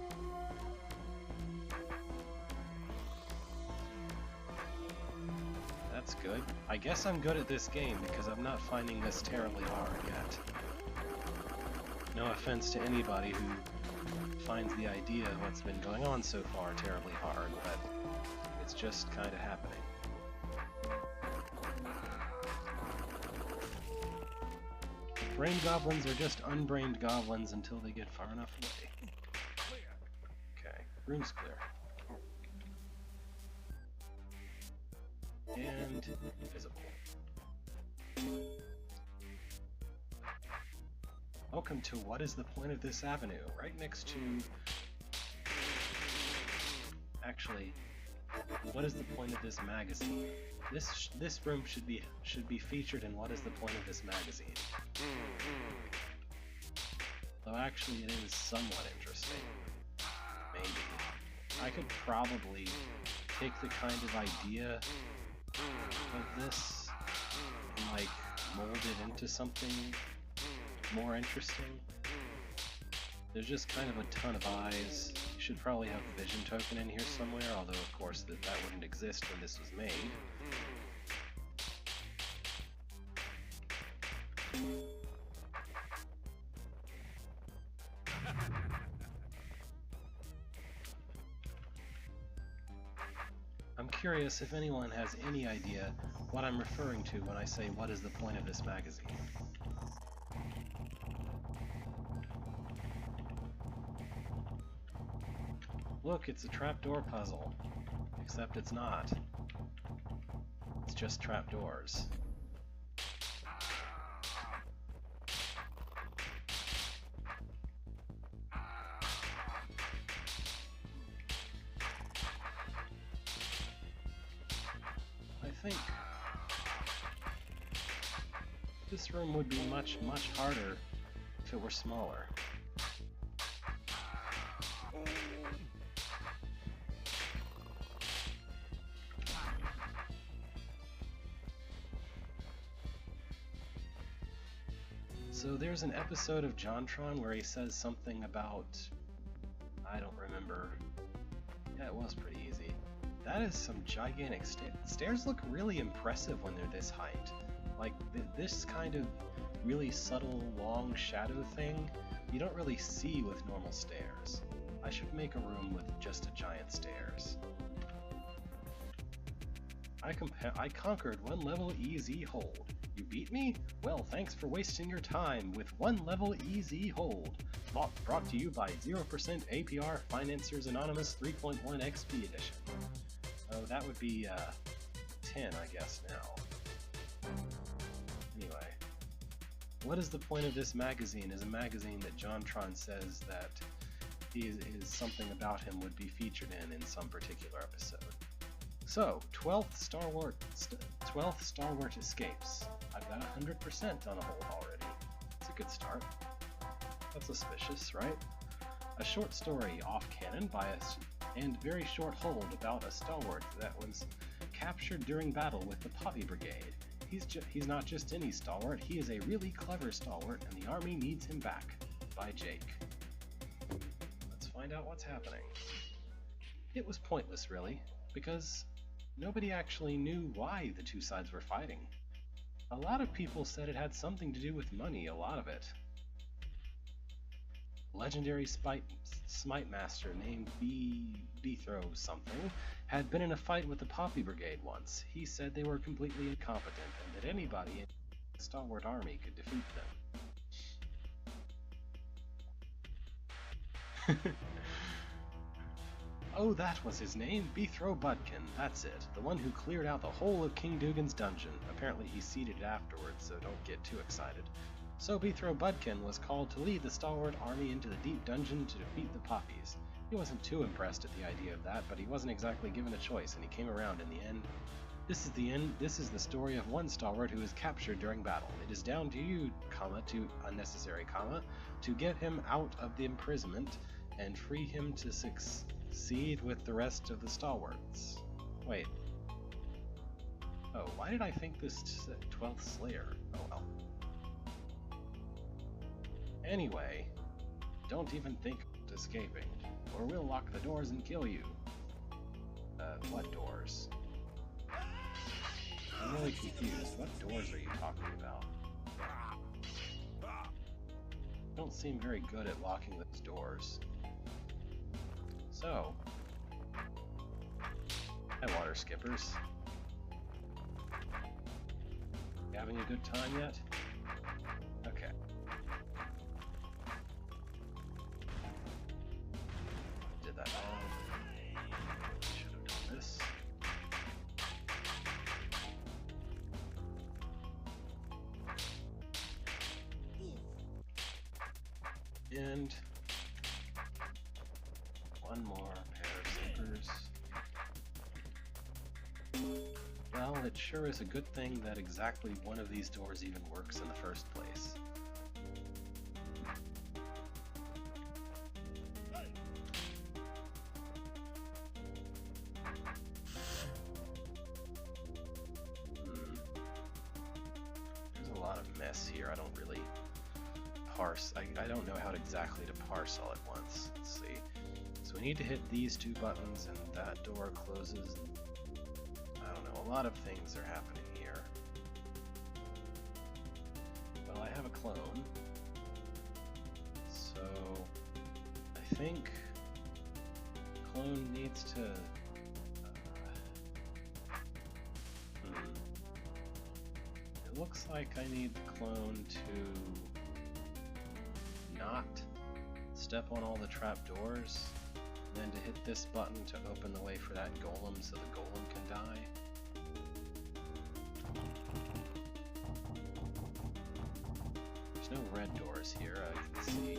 That's good. I guess I'm good at this game because I'm not finding this terribly hard yet. No offense to anybody who finds the idea of what's been going on so far terribly hard, but it's just kind of happening. Brain goblins are just unbrained goblins until they get far enough away. Okay, room's clear. And invisible. Welcome to What is the Point of This Avenue? Right next to... Actually, what is the point of this magazine? This room should be featured in What is the Point of This Magazine? Though actually it is somewhat interesting. Maybe. I could probably take the kind of idea of this and like mold it into something more interesting. There's just kind of a ton of eyes should probably have a vision token in here somewhere, although of course that wouldn't exist when this was made. I'm curious if anyone has any idea what I'm referring to when I say what is the point of this magazine. Look, it's a trapdoor puzzle. Except it's not. It's just trapdoors. I think this room would be much harder if it were smaller. So there's an episode of JonTron where he says something about... I don't remember. Yeah, it was pretty easy. That is some gigantic stairs look really impressive when they're this height. Like, this kind of really subtle, long shadow thing, you don't really see with normal stairs. I should make a room with just a giant stairs. I conquered one level easy hold. You beat me? Well, thanks for wasting your time with one level easy hold. Brought to you by 0% APR Financiers Anonymous 3.1 XP Edition. Oh, that would be 10, I guess, now. Anyway, what is the point of this magazine? Is a magazine that JonTron says that is something about him would be featured in some particular episode. So, 12th Stalwart escapes. I've got 100% on a hold already. It's a good start. That's auspicious, right? A short story off-canon bias and very short hold about a stalwart that was captured during battle with the Poppy Brigade. He's not just any stalwart, he is a really clever stalwart and the army needs him back. By Jake. Let's find out what's happening. It was pointless, really, because nobody actually knew why the two sides were fighting. A lot of people said it had something to do with money, a lot of it. Legendary Smite Master named Beethrow something had been in a fight with the Poppy Brigade once. He said they were completely incompetent and that anybody in the Stalwart Army could defeat them. Oh, that was his name, Beethrow Budkin, that's it. The one who cleared out the whole of King Dugan's dungeon. Apparently he seeded it afterwards, so don't get too excited. So Beethrow Budkin was called to lead the Stalwart army into the deep dungeon to defeat the Poppies. He wasn't too impressed at the idea of that, but he wasn't exactly given a choice, and he came around in the end. This is the story of one Stalwart who is captured during battle. It is down to you, to get him out of the imprisonment and free him to succeed with the rest of the Stalwarts. Wait. Oh, why did I think this said 12th Slayer? Oh well. Anyway, don't even think of escaping, or we'll lock the doors and kill you. What doors? I'm really confused. What doors are you talking about? Don't seem very good at locking those doors. So, hi water skippers. You having a good time yet? Okay. Did that wrong. Should have done this. And one more pair of zippers. Well, it sure is a good thing that exactly one of these doors even works in the first place. There's a lot of mess here. I don't really parse. I don't know how exactly to parse all at once. Let's see. So we need to hit these two buttons and that door closes. I don't know, a lot of things are happening here. Well, I have a clone. So I think clone needs to it looks like I need the clone to not step on all the trapdoors, and then to hit this button to open the way for that golem so the golem can die. There's no red doors here, I can see.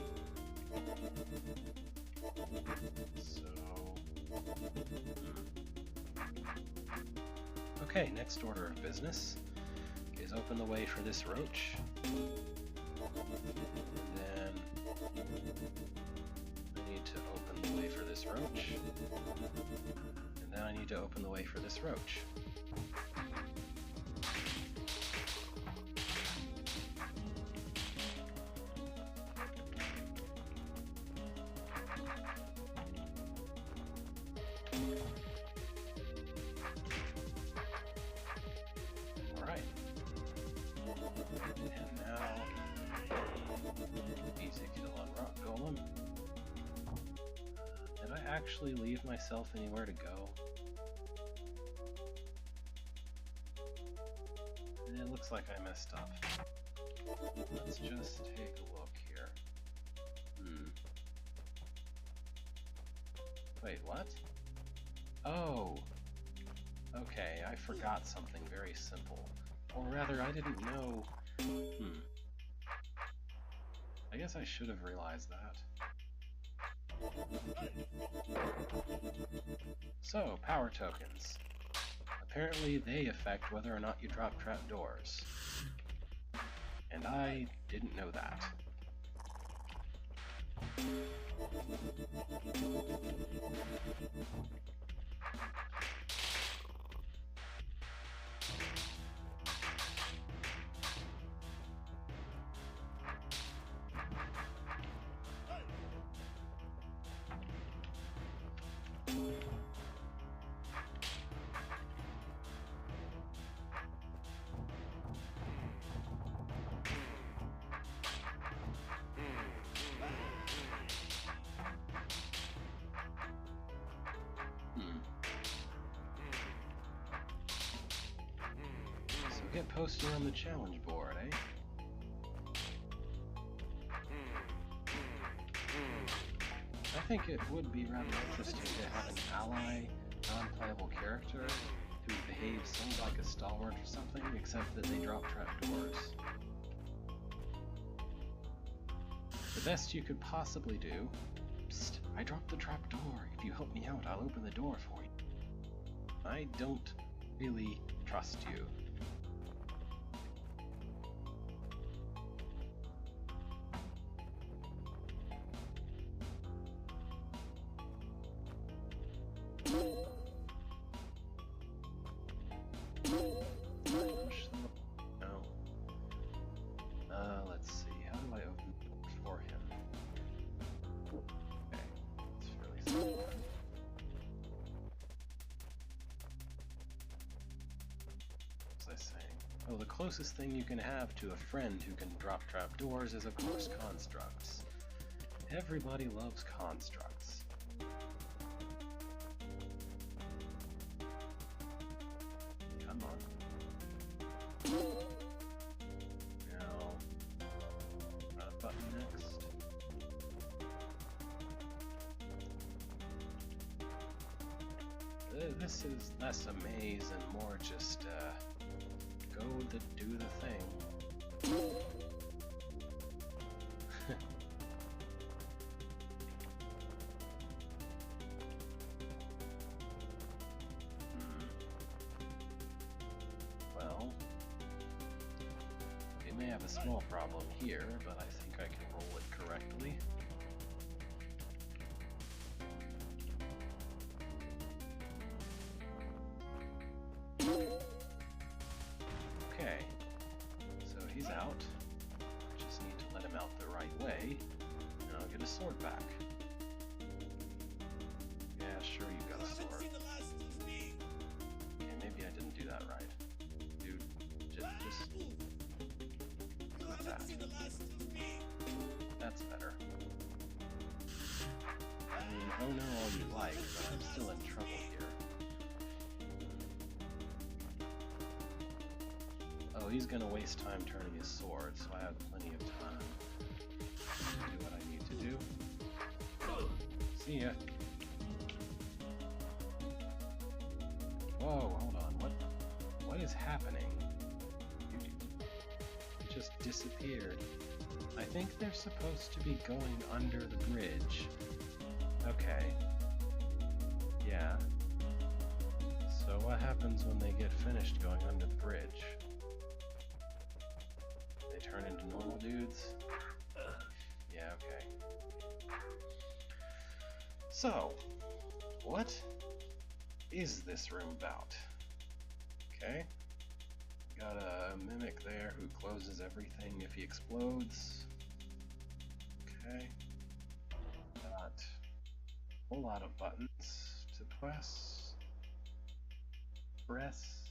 So... Okay, next order of business is open the way for this roach. And then I need to open the way for this roach. And then I need to open the way for this roach. Actually leave myself anywhere to go. And it looks like I messed up. Let's just take a look here. Wait, what? Oh! Okay, I forgot something very simple. Or rather, I didn't know... I guess I should have realized that. So, power tokens. Apparently they affect whether or not you drop trapdoors. And I didn't know that. Get posted on the challenge board, eh? I think it would be rather interesting to have an ally, non-playable character who behaves somewhat like a stalwart or something, except that they drop trapdoors. The best you could possibly do... Psst, I dropped the trapdoor. If you help me out, I'll open the door for you. I don't really trust you. Let's see, how do I open the door for him? Okay, it's fairly simple. What was I saying? Oh, the closest thing you can have to a friend who can drop trapdoors is, of course, constructs. Everybody loves constructs. Come on. Now, button next. This is less a maze and more just go to do the thing. Well, we may have a small problem here, but I think I can roll it correctly. Okay, so he's out. I just need to let him out the right way, and I'll get a sword back. sure you got a sword. Okay, maybe I didn't do that right. Dude, just like that. That's better. I mean, oh no all you like, but I'm still in trouble here. Oh, he's gonna waste time turning his sword, so I have plenty of time to do what I need to do. See ya. Whoa, hold on, what is happening? You just disappeared. I think they're supposed to be going under the bridge. Okay. Yeah. So what happens when they get finished going under the bridge? They turn into normal dudes? Yeah, okay. So, what is this room about? Okay. Got a mimic there who closes everything if he explodes. Okay. Got a whole lot of buttons to press. Gross.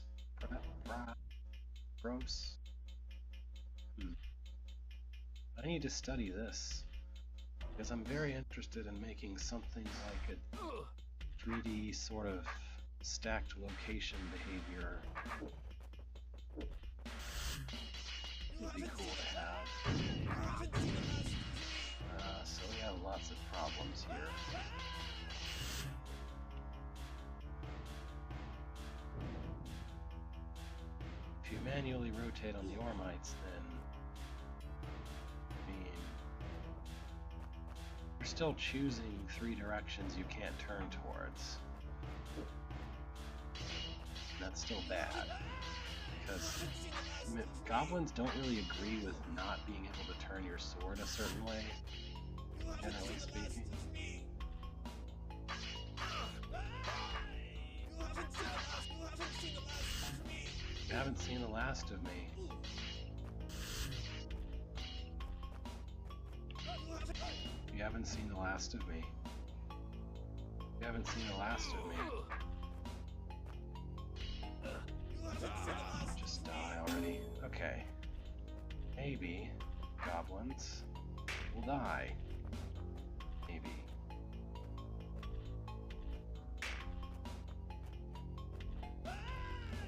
I need to study this, because I'm very interested in making something like a 3D sort of stacked location behavior. Would be cool to have. So we have lots of problems here. If you manually rotate on the Ormites, then you're still choosing 3 directions you can't turn towards. And that's still bad, because goblins don't really agree with not being able to turn your sword a certain way, generally speaking. You haven't seen the last of me. You haven't seen the last of me. You haven't seen the last of me. Just die already. Okay. Maybe goblins will die. Maybe.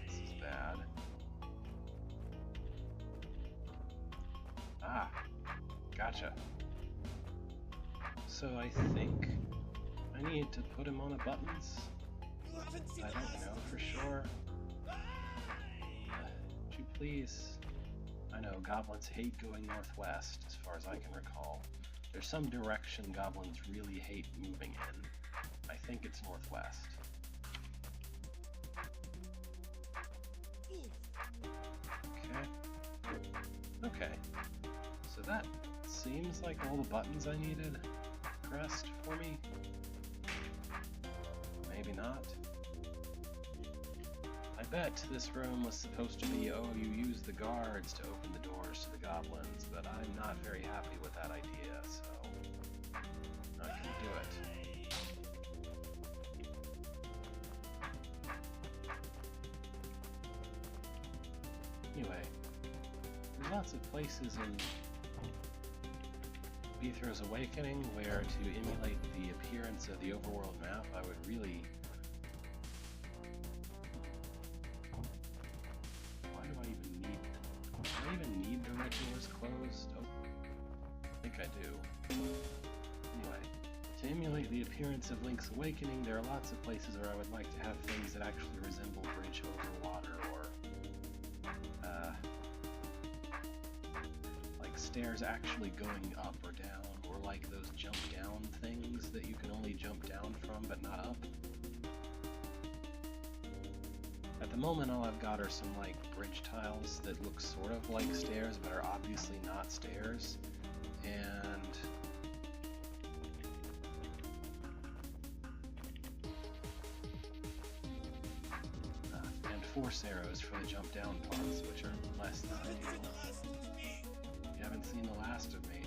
This is bad. Ah, gotcha. So I think I need to put him on a buttons. I don't know for sure. Would you please? I know goblins hate going northwest, as far as I can recall. There's some direction goblins really hate moving in. I think it's northwest. Okay. Okay. So that seems like all the buttons I needed pressed for me. Maybe not. I bet this room was supposed to be, oh, you use the guards to open the doors to the goblins, but I'm not very happy with that idea, so I'm not gonna do it. Anyway, there's lots of places in Aether's Awakening where to emulate the appearance of the overworld map, I would really... Why do I even need the red doors closed? Oh, I think I do. Anyway, to emulate the appearance of Link's Awakening, there are lots of places where I would like to have things that actually resemble bridge over water, or like stairs actually going up or down, or like those jump down things that you can only jump down from but not up. At the moment all I've got are some like bridge tiles that look sort of like stairs but are obviously not stairs, and force arrows for the jump down parts, which are less than ideal. You haven't seen the last of me.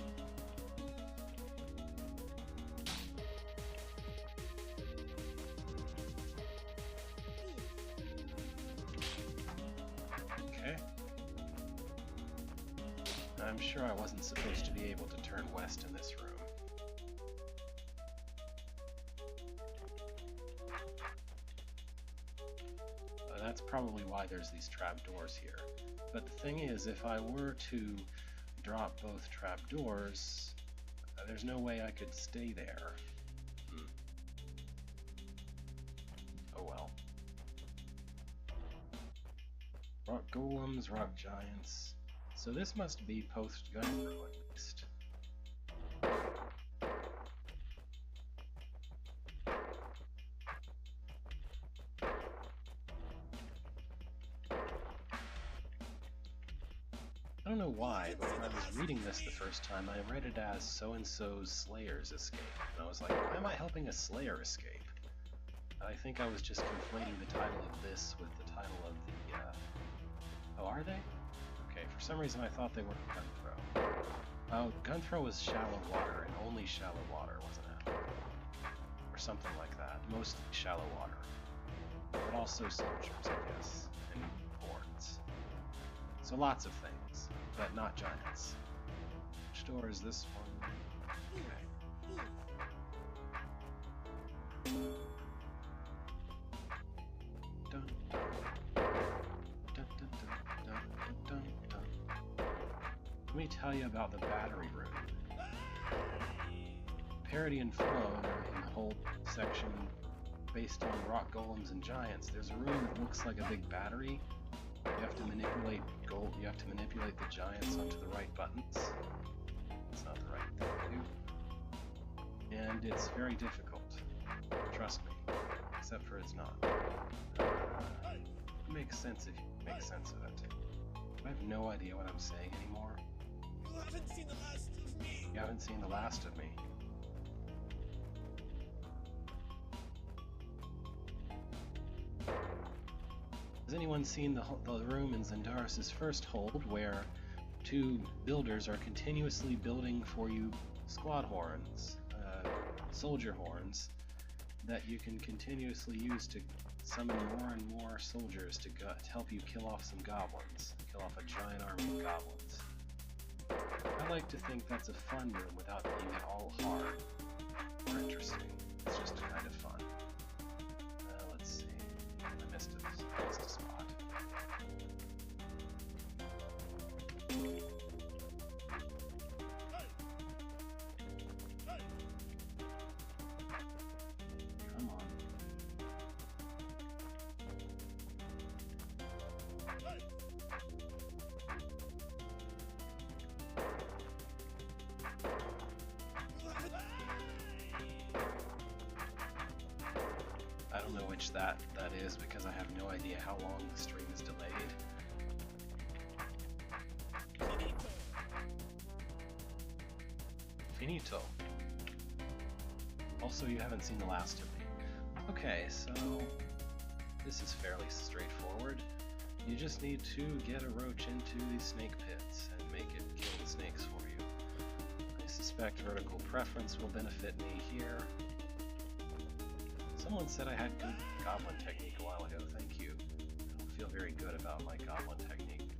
I'm sure I wasn't supposed to be able to turn west in this room. That's probably why there's these trapdoors here. But the thing is, if I were to drop both trapdoors, there's no way I could stay there. Oh well. Rock golems, rock giants. So this must be post-Gunthro at least. I don't know why, but when I was reading this the first time, I read it as so-and-so's Slayer's escape. And I was like, why am I helping a Slayer escape? I think I was just conflating the title of this with the title of the, Oh, are they? Okay, for some reason I thought they were Gunthro. Oh, Gunthro was shallow water, and only shallow water, wasn't it? Or something like that. Mostly shallow water. But also soldiers, I guess, and hordes. So lots of things, but not giants. Which door is this one? Okay. Dun, dun, dun, dun, dun, dun, dun. Let me tell you about the battery room. Parody and Flow, in the whole section based on rock golems and giants, there's a room that looks like a big battery. You have to manipulate the giants onto the right buttons. It's not the right thing to do. And it's very difficult. Trust me. Except for it's not. It makes sense if you make sense of it. I have no idea what I'm saying anymore. You haven't seen the last of me! You haven't seen the last of me. Has anyone seen the room in Xandaris' first hold where two builders are continuously building for you squad horns, soldier horns, that you can continuously use to summon more and more soldiers to help you kill off some goblins, kill off a giant army of goblins. I like to think that's a fun room without being at all hard or interesting. It's just kind of fun. Let's see. I missed a spot. Come on. I don't know which that is because I have no idea how long the stream is delayed. Finito. Also, you haven't seen the last of me. Okay, so this is fairly straightforward. You just need to get a roach into these snake pits and make it kill the snakes for you. I suspect vertical preference will benefit me here. Someone said I had good goblin technique a while ago, thank you. I don't feel very good about my goblin technique.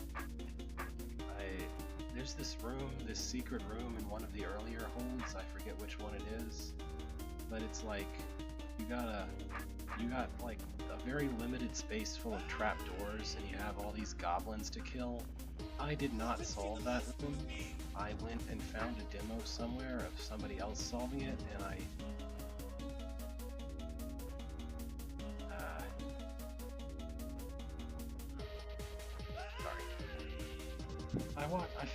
There's this room, this secret room in one of the earlier holds, I forget which one it is, but it's like, you got like a very limited space full of trapdoors, and you have all these goblins to kill. I did not solve that room. I went and found a demo somewhere of somebody else solving it, and I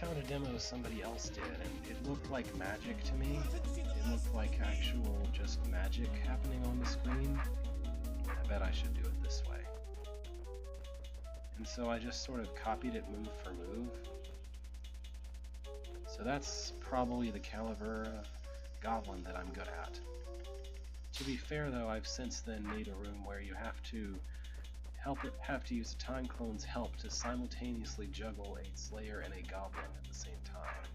found a demo somebody else did, and it looked like magic to me. It looked like actual just magic happening on the screen. I bet I should do it this way. And so I just sort of copied it move for move. So that's probably the caliber of goblin that I'm good at. To be fair though, I've since then made a room where you have to use a time clone's help to simultaneously juggle a Slayer and a Goblin at the same time.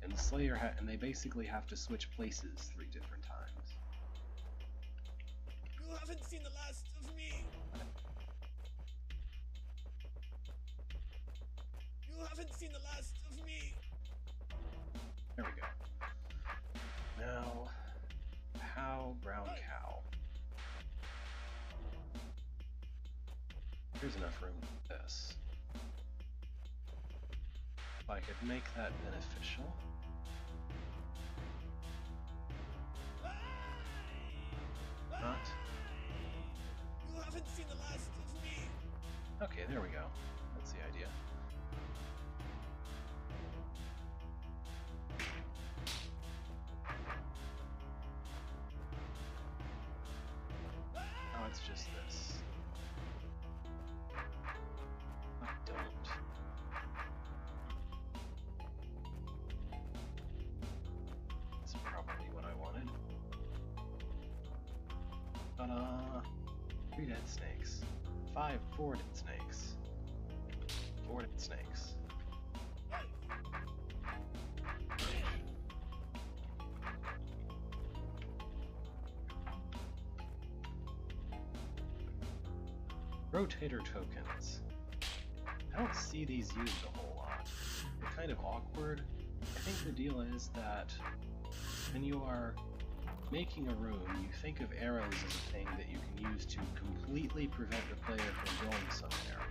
And the Slayer and they basically have to switch places 3 different times. You haven't seen the last of me! You haven't seen the last of me! There we go. Now, cow, brown cow. There's enough room for this. If I could make that beneficial. Not. You haven't seen the last of me. Okay, there we go. That's the idea. Now it's just this. I don't. That's probably what I wanted. Ta-da! 3 dead snakes. 5 4 dead snakes. 4 dead snakes. Rotator tokens. I don't see these used a whole lot. They're kind of awkward. I think the deal is that when you are making a room, you think of arrows as a thing that you can use to completely prevent the player from going somewhere.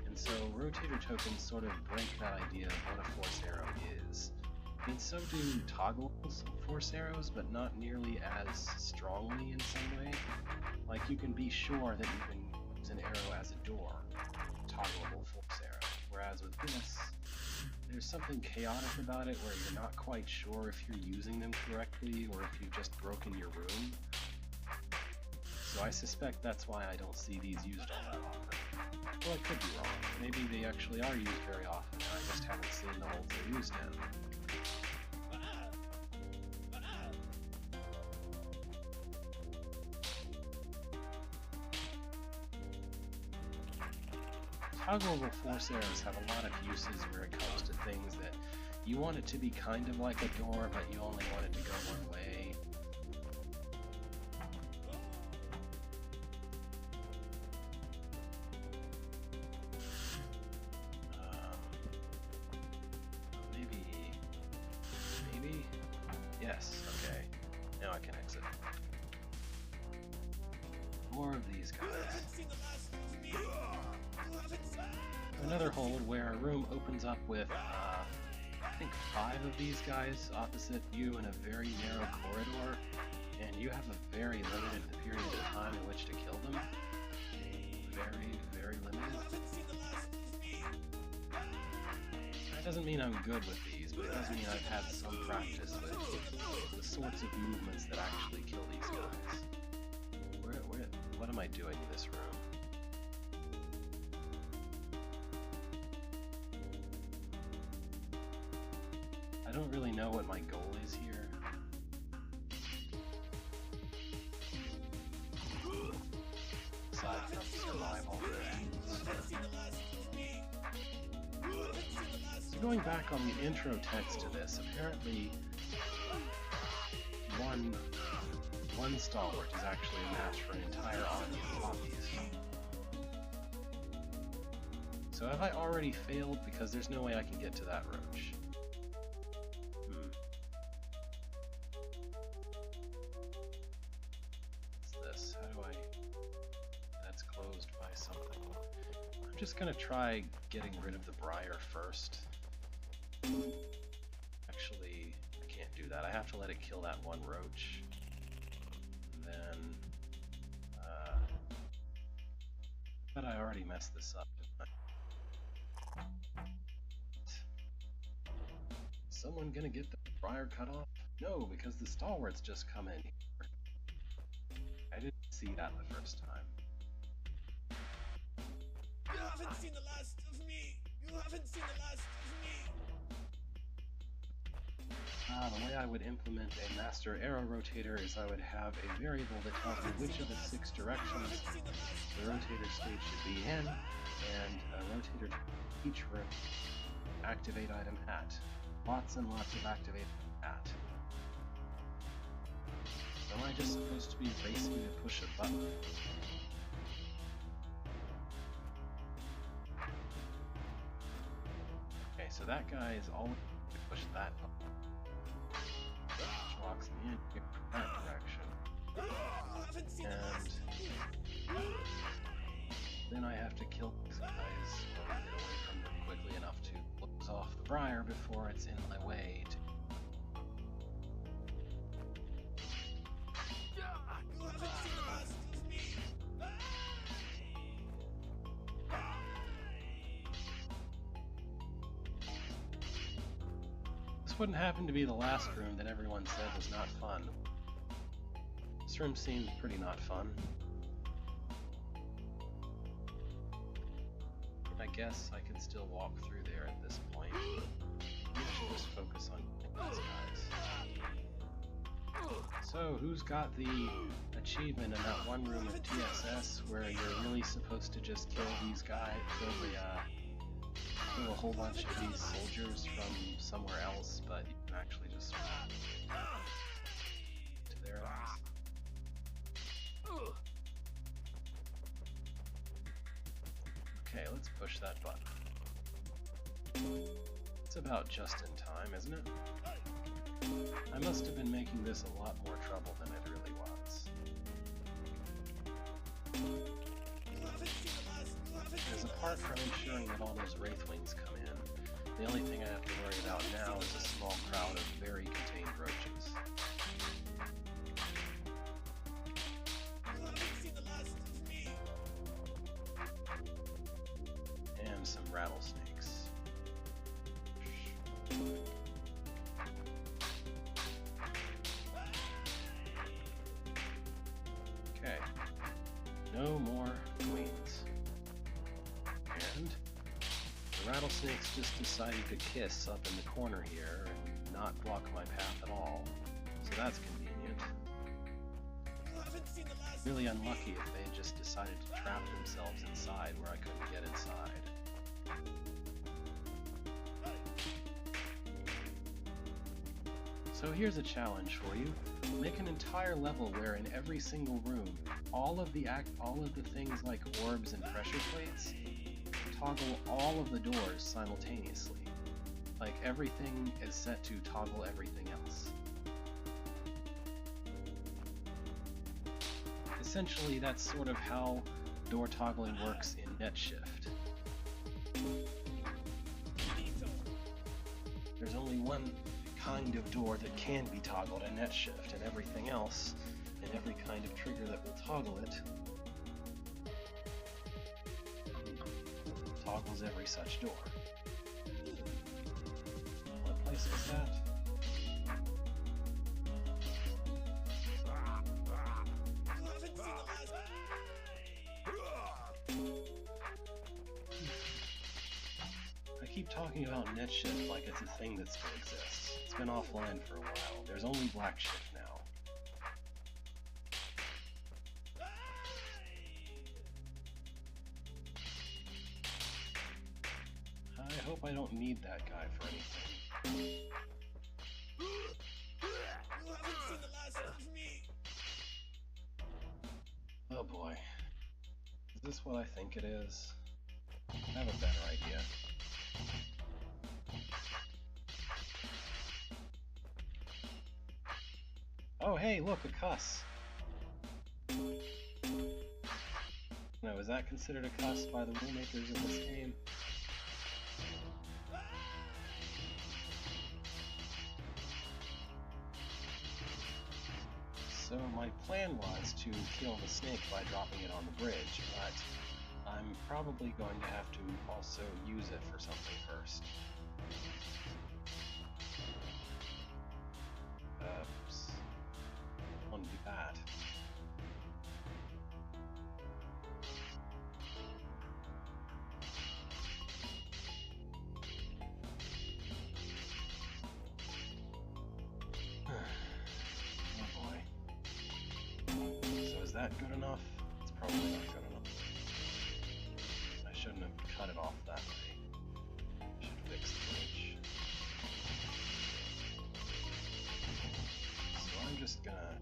And so rotator tokens sort of break that idea of what a force arrow is. And so do toggle force arrows, but not nearly as strongly in some way. Like you can be sure that you can use an arrow as a door, toggleable force arrow. Whereas with this, there's something chaotic about it where you're not quite sure if you're using them correctly or if you've just broken your room. So I suspect that's why I don't see these used all that often. Well, I could be wrong. Maybe they actually are used very often and I just haven't seen the holes they're used in. Toggleable force arrows have a lot of uses where it comes to things that you want it to be kind of like a door, but you only want it to go one way. Maybe? Yes, okay. Now I can exit. More of these guys. Another hole where a room opens up with, I think 5 of these guys opposite you in a very narrow corridor, and you have a very limited period of time in which to kill them. Very, very limited. That doesn't mean I'm good with these, but it does mean I've had some practice with the sorts of movements that actually kill these guys. What am I doing in this room? I don't really know what my goal is here. Aside from survival. So going back on the intro text to this, apparently one stalwart is actually a match for an entire army of poppies. So have I already failed? Because there's no way I can get to that roach. I'm just gonna try getting rid of the briar first. Actually, I can't do that. I have to let it kill that one roach. And then, but I already messed this up, didn't I? Is someone gonna get the briar cut off? No, because the stalwarts just come in here. I didn't see that the first time. You haven't seen the last of me! You haven't seen the last of me! The way I would implement a master arrow rotator is I would have a variable that tells me which of the 6 directions the rotator state should be in, and a rotator to each room. Activate item at. Lots and lots of activate at. So am I just supposed to be racing to push a button? So that guy is always going to push that button. blocks me in here from that direction. You haven't seen the last of me. Then I have to kill these guys or get away from them quickly enough to close off the briar before it's in my way to... You haven't seen the last of me. This wouldn't happen to be the last room that everyone said was not fun. This room seems pretty not fun. I guess I can still walk through there at this point. I should just focus on these guys. So, who's got the achievement in that one room of TSS where you're really supposed to just kill these guys, kill a whole bunch of these soldiers from somewhere else, but you can actually just to their eyes. Okay, let's push that button. It's about just in time, isn't it? I must have been making this a lot more trouble than it really was. Because apart from ensuring that all those Wraithwings come in, the only thing I have to worry about now is a small crowd of very contained roaches. And some rattlesnakes. Okay. No more queens. And the rattlesnakes just decided to kiss up in the corner here and not block my path at all. So that's convenient. Really unlucky if they just decided to trap themselves inside where I couldn't get inside. So here's a challenge for you. Make an entire level where in every single room, all of the things like orbs and pressure plates toggle all of the doors simultaneously. Like everything is set to toggle everything else. Essentially, that's sort of how door toggling works in NetShift. There's only one kind of door that can be toggled in NetShift, and everything else, and every kind of trigger that will toggle it, toggles every such door. What place was that? I keep talking about NetShift like it's a thing that still exists. It's been offline for a while. There's only BlackShift now. I hope I don't need that guy for anything. You haven't seen the last of me. Oh boy. Is this what I think it is? I have a better idea. Oh hey, look, a cuss! Now, is that considered a cuss by the rule makers of this game? So my plan was to kill the snake by dropping it on the bridge, but I'm probably going to have to also use it for something first. Oops. I want to do that. Is that good enough? It's probably not good enough. I shouldn't have cut it off that way. I should fix the bridge. So I'm just gonna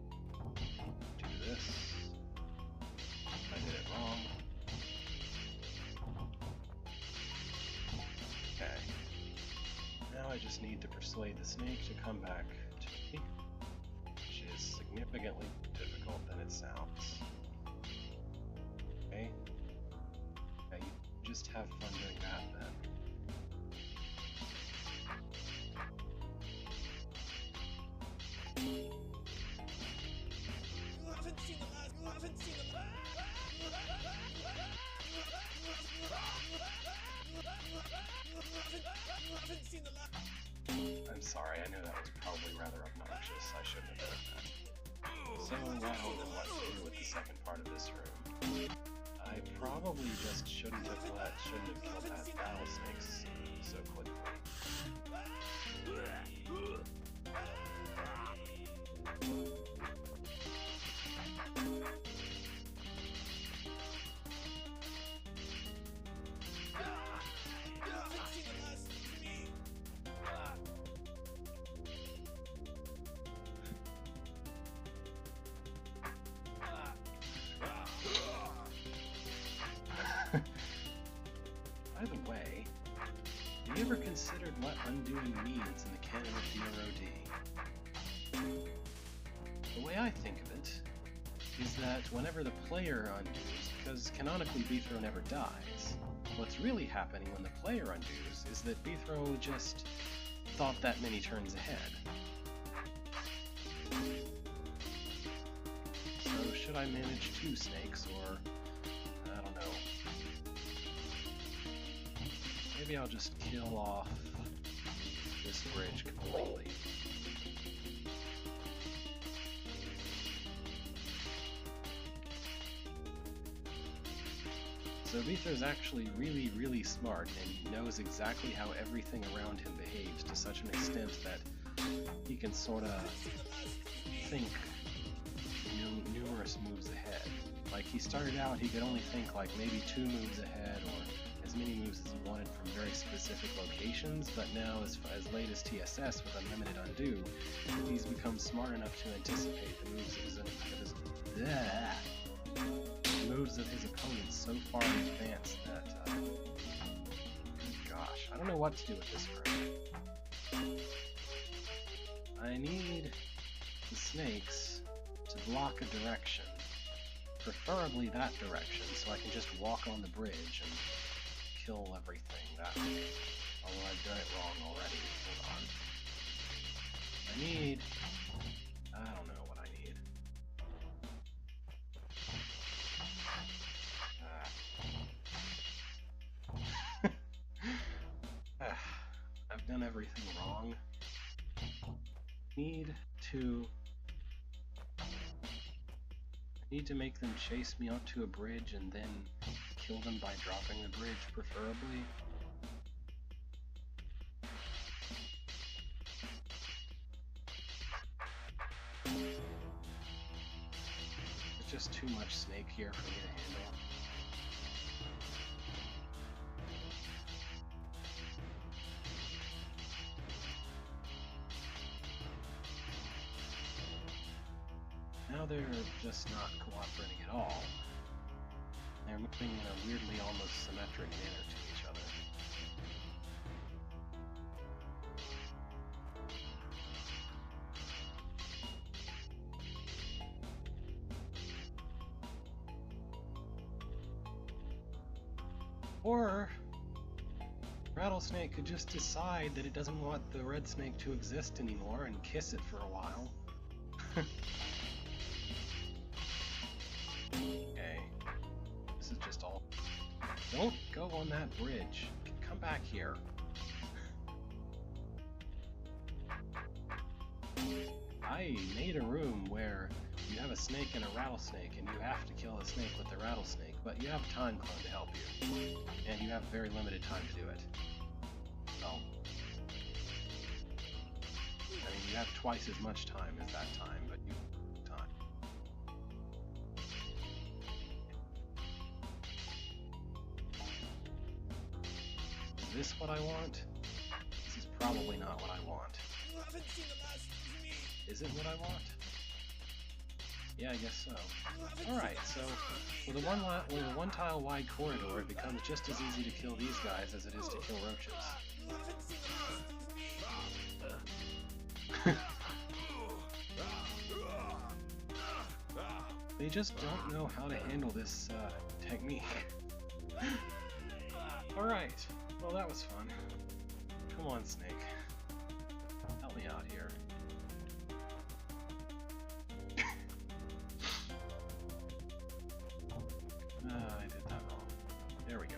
do this. I did it wrong. Okay. Now I just need to persuade the snake to come back to me. significantly more difficult than it sounds. Okay? Yeah, you just have fun doing that then. You haven't seen the last. You haven't seen the last. You haven't seen the last. I'm sorry, I knew that was probably rather obnoxious. I shouldn't have done that. So I don't know what to do with the second part of this room. I probably just shouldn't have killed that rattlesnake so quickly. By the way, have you ever considered what undoing means in the canon of DROD? The way I think of it is that whenever the player undoes, because canonically Beethro never dies, what's really happening when the player undoes is that Beethro just thought that many turns ahead. So should I manage 2 snakes, or I don't know. Maybe I'll just kill off this bridge completely. So Beethro's actually really, really smart, and he knows exactly how everything around him behaves to such an extent that he can sort of think numerous moves ahead. Like, he started out, he could only think like maybe 2 moves ahead, or as many moves as he wanted from very specific locations, but now, as late as TSS with Unlimited Undo, he's become smart enough to anticipate the moves of his opponents so far in advance that, gosh, I don't know what to do with this room. I need the snakes to block a direction, preferably that direction, so I can just walk on the bridge and kill everything that way. Although I've done it wrong already. Hold on. I don't know what I need. I've done everything wrong. I need to make them chase me onto a bridge and then kill them by dropping the bridge, preferably. There's just too much snake here for me to handle. Now they're just not cooperating at all. They're moving in a weirdly almost symmetric manner to each other. Or Rattlesnake could just decide that it doesn't want the red snake to exist anymore and kiss it for a while. Okay. This is just all... Don't go on that bridge. Come back here. I made a room where you have a snake and a rattlesnake, and you have to kill a snake with the rattlesnake, but you have a time clone to help you, and you have very limited time to do it. So, I mean, you have twice as much time as that time, but you have time. Is this what I want? This is probably not what I want. You haven't seen the last of me. Is it what I want? Yeah, I guess so. Alright, so with a one tile wide corridor, it becomes just as easy to kill these guys as it is to kill roaches. You haven't seen the last of me. They just don't know how to handle this technique. Alright, well that was fun. Come on, Snake. Help me out here. I did that wrong. There we go.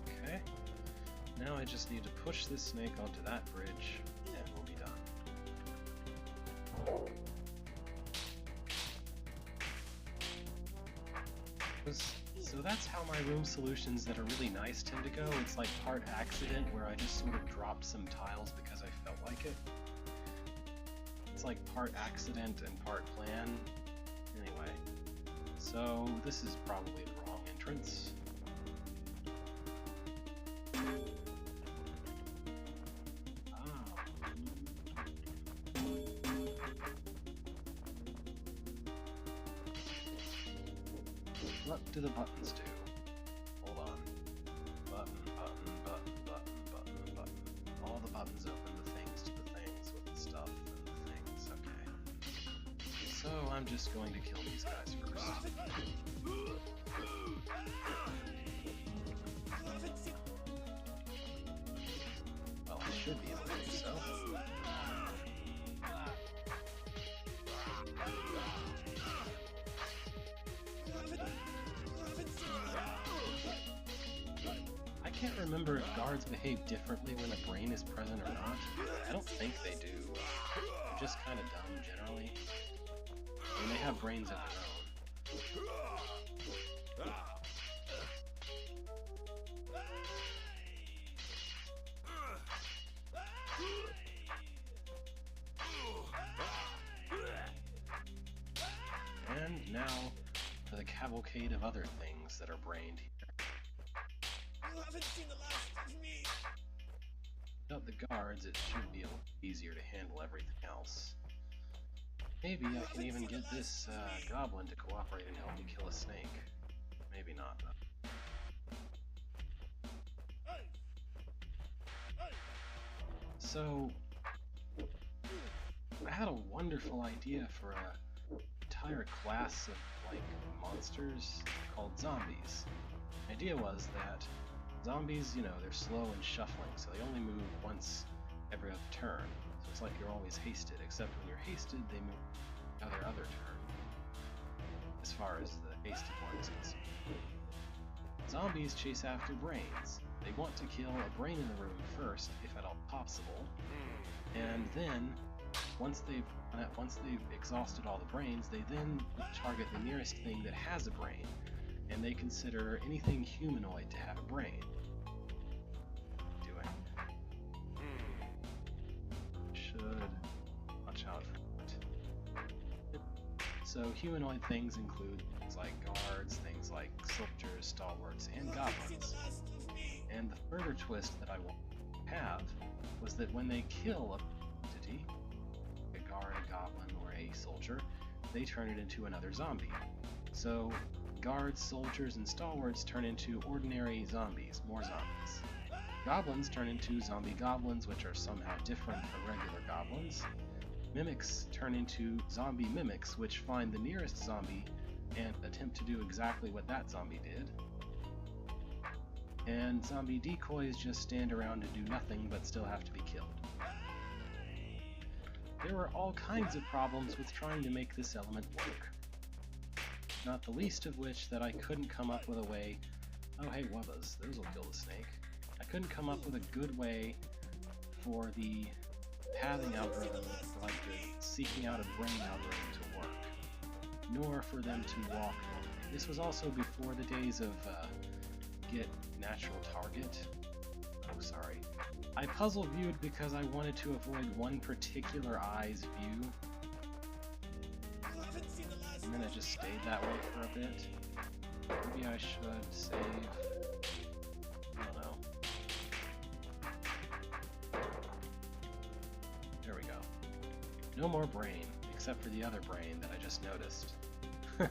Okay. Now I just need to push this snake onto that bridge, and we'll be done. So that's how my room solutions that are really nice tend to go. It's like part accident, where I just sort of dropped some tiles because I felt like it. It's like part accident and part plan. Anyway, so this is probably the wrong entrance. What do the buttons do? Hold on. Button, button, button, button, button, button. All the buttons open the things to the things with the stuff and the things. Okay. So I'm just going to kill these guys first. Well, I should be able to do so. I can't remember if guards behave differently when a brain is present or not. I don't think they do. They're just kind of dumb generally. I mean, they have brains of their own. And now for the cavalcade of other things that are brained here. You haven't seen the last of me. Without the guards, it should be a little easier to handle everything else. Maybe I can even get this goblin to cooperate and help me kill a snake. Maybe not, though. So, I had a wonderful idea for an entire class of, like, monsters called zombies. The idea was that zombies, you know, they're slow and shuffling, so they only move once every other turn. So it's like you're always hasted, except when you're hasted, they move every other turn, as far as the hasted one is concerned. Zombies chase after brains. They want to kill a brain in the room first, if at all possible, and then once they've exhausted all the brains, they then target the nearest thing that has a brain, and they consider anything humanoid to have a brain. Should watch out for it. So humanoid things include things like guards, things like soldiers, stalwarts, and goblins. And the further twist that I want to have was that when they kill a entity, a guard, a goblin, or a soldier, they turn it into another zombie. So guards, soldiers, and stalwarts turn into ordinary zombies, more zombies. Goblins turn into zombie goblins, which are somehow different from regular goblins. Mimics turn into zombie mimics, which find the nearest zombie and attempt to do exactly what that zombie did. And zombie decoys just stand around and do nothing but still have to be killed. There were all kinds of problems with trying to make this element work. Not the least of which that I couldn't come up with a way... Oh hey, wubbas, those will kill the snake. I couldn't come up with a good way for the pathing algorithm, for like the seeking out a brain algorithm to work, nor for them to walk normally. This was also before the days of get natural target. Oh, sorry. I puzzle viewed because I wanted to avoid one particular eye's view, and then it just stayed that way for a bit. Maybe I should save... I don't know. There we go. No more brain, except for the other brain that I just noticed. Get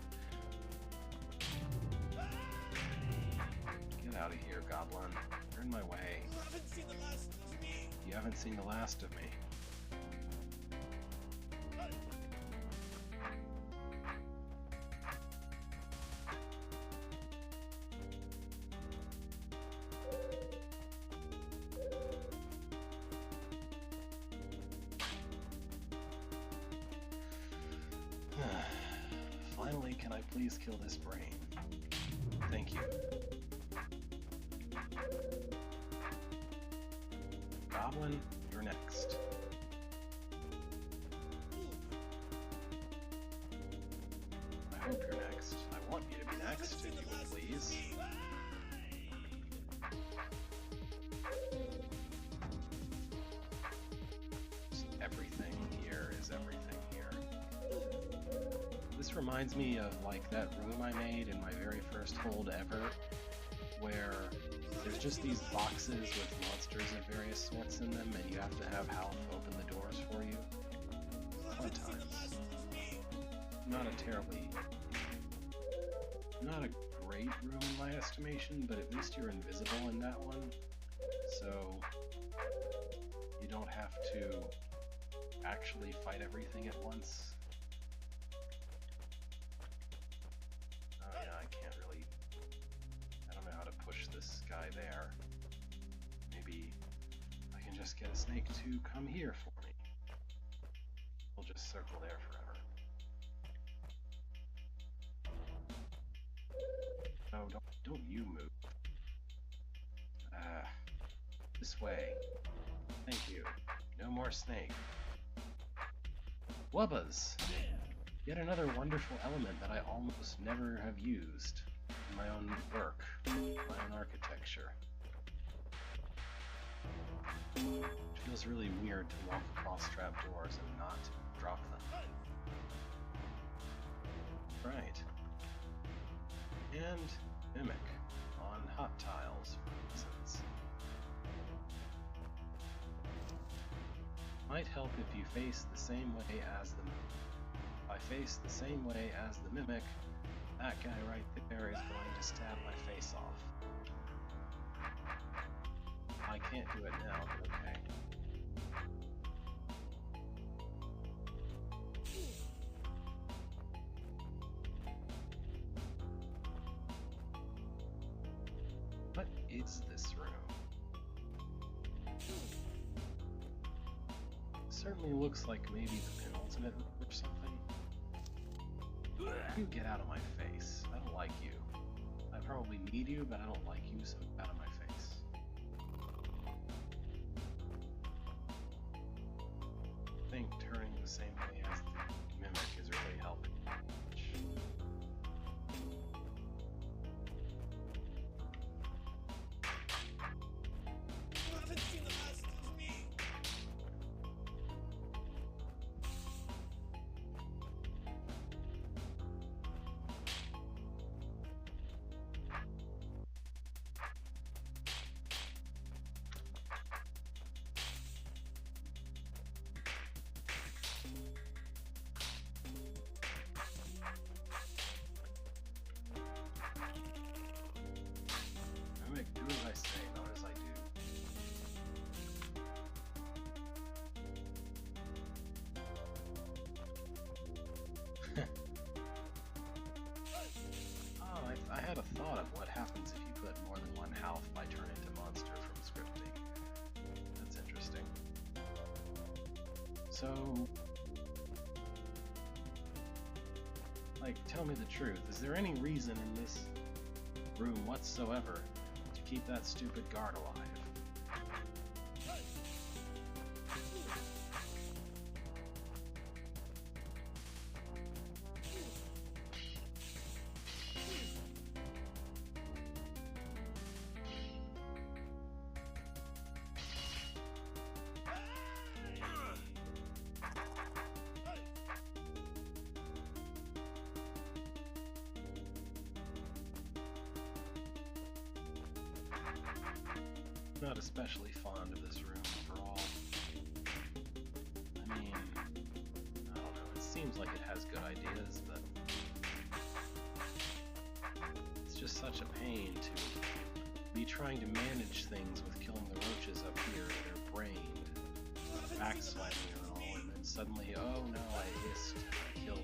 out of here, goblin. You're in my way. You haven't seen the last of me. You haven't seen the last of me. please kill this brain? Thank you. Goblin, you're next. I hope you're next. I want you to be next, if you would please. Everything here is everything here. This reminds me of like that room I made in my very first hold ever, where there's just these boxes with monsters of various sorts in them, and you have to have Half open the doors for you. Fun times. Not a great room in my estimation, but at least you're invisible in that one, so you don't have to actually fight everything at once. Oh yeah, I don't know how to push this guy there. Maybe I can just get a snake to come here for me. We'll just circle there forever. No, don't you move. This way. Thank you. No more snake. Wubbas! Yet another wonderful element that I almost never have used in my own work, my own architecture. It feels really weird to walk across trapdoors and not drop them. Right. And Mimic on hot tiles, for instance. Might help if you face the same way as the Mimic. If I face the same way as the Mimic, that guy right there is going to stab my face off. I can't do it now, but okay. What is this room? Certainly looks like maybe the penultimate room or something. You get out of my face. I don't like you. I probably need you, but I don't like you, so out of my face. I think turning the same way as the Mimic is really helping. You haven't seen the last of me. Mimic, do as I say, not as I do. I had a thought of what happens if you put more than one Half by turn into monster from scripting. That's interesting. So, like, tell me the truth. Is there any reason in this room whatsoever to keep that stupid guard alive? Not especially fond of this room overall. I mean, I don't know, it seems like it has good ideas, but it's just such a pain to be trying to manage things with killing the roaches up here that are brained, backsliding and all, and then suddenly, oh no, I killed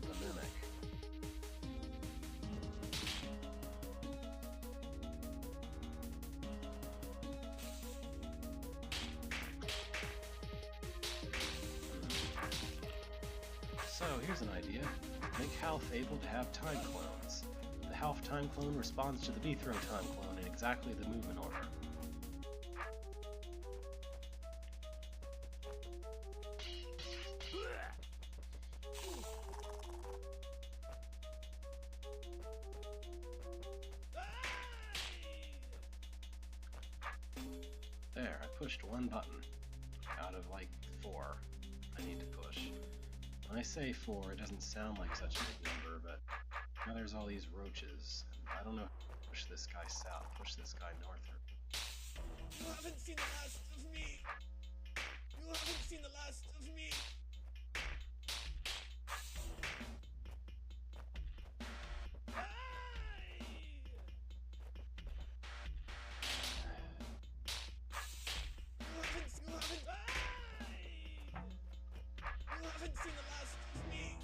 the Mimic. So here's an idea. Make Half able to have time clones. The Half time clone responds to the Beethro time clone in exactly the movement order. There, I pushed one button out of like 4 I need to push. When I say 4, it doesn't sound like such a big number, but now there's all these roaches. I don't know how to push this guy south, push this guy north. You haven't seen the last of me. You haven't seen the last of me. You haven't seen the last of me.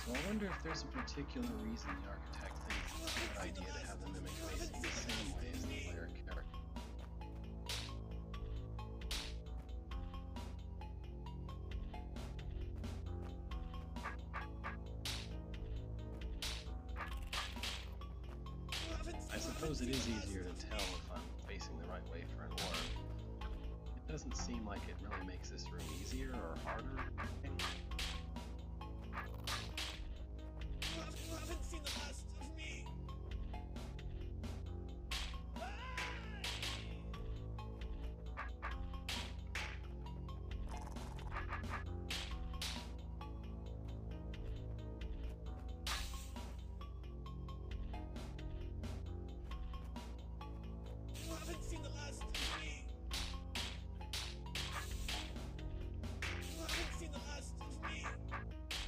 So I wonder if there's a particular reason the architect thinks it's a good idea to have the mimic facing the same way as the player character. I suppose it is easier to tell if I'm facing the right way for an orb. It doesn't seem like it really makes this room easier or harder. You haven't seen the last of me. You haven't seen the last of me. You haven't seen the last of me.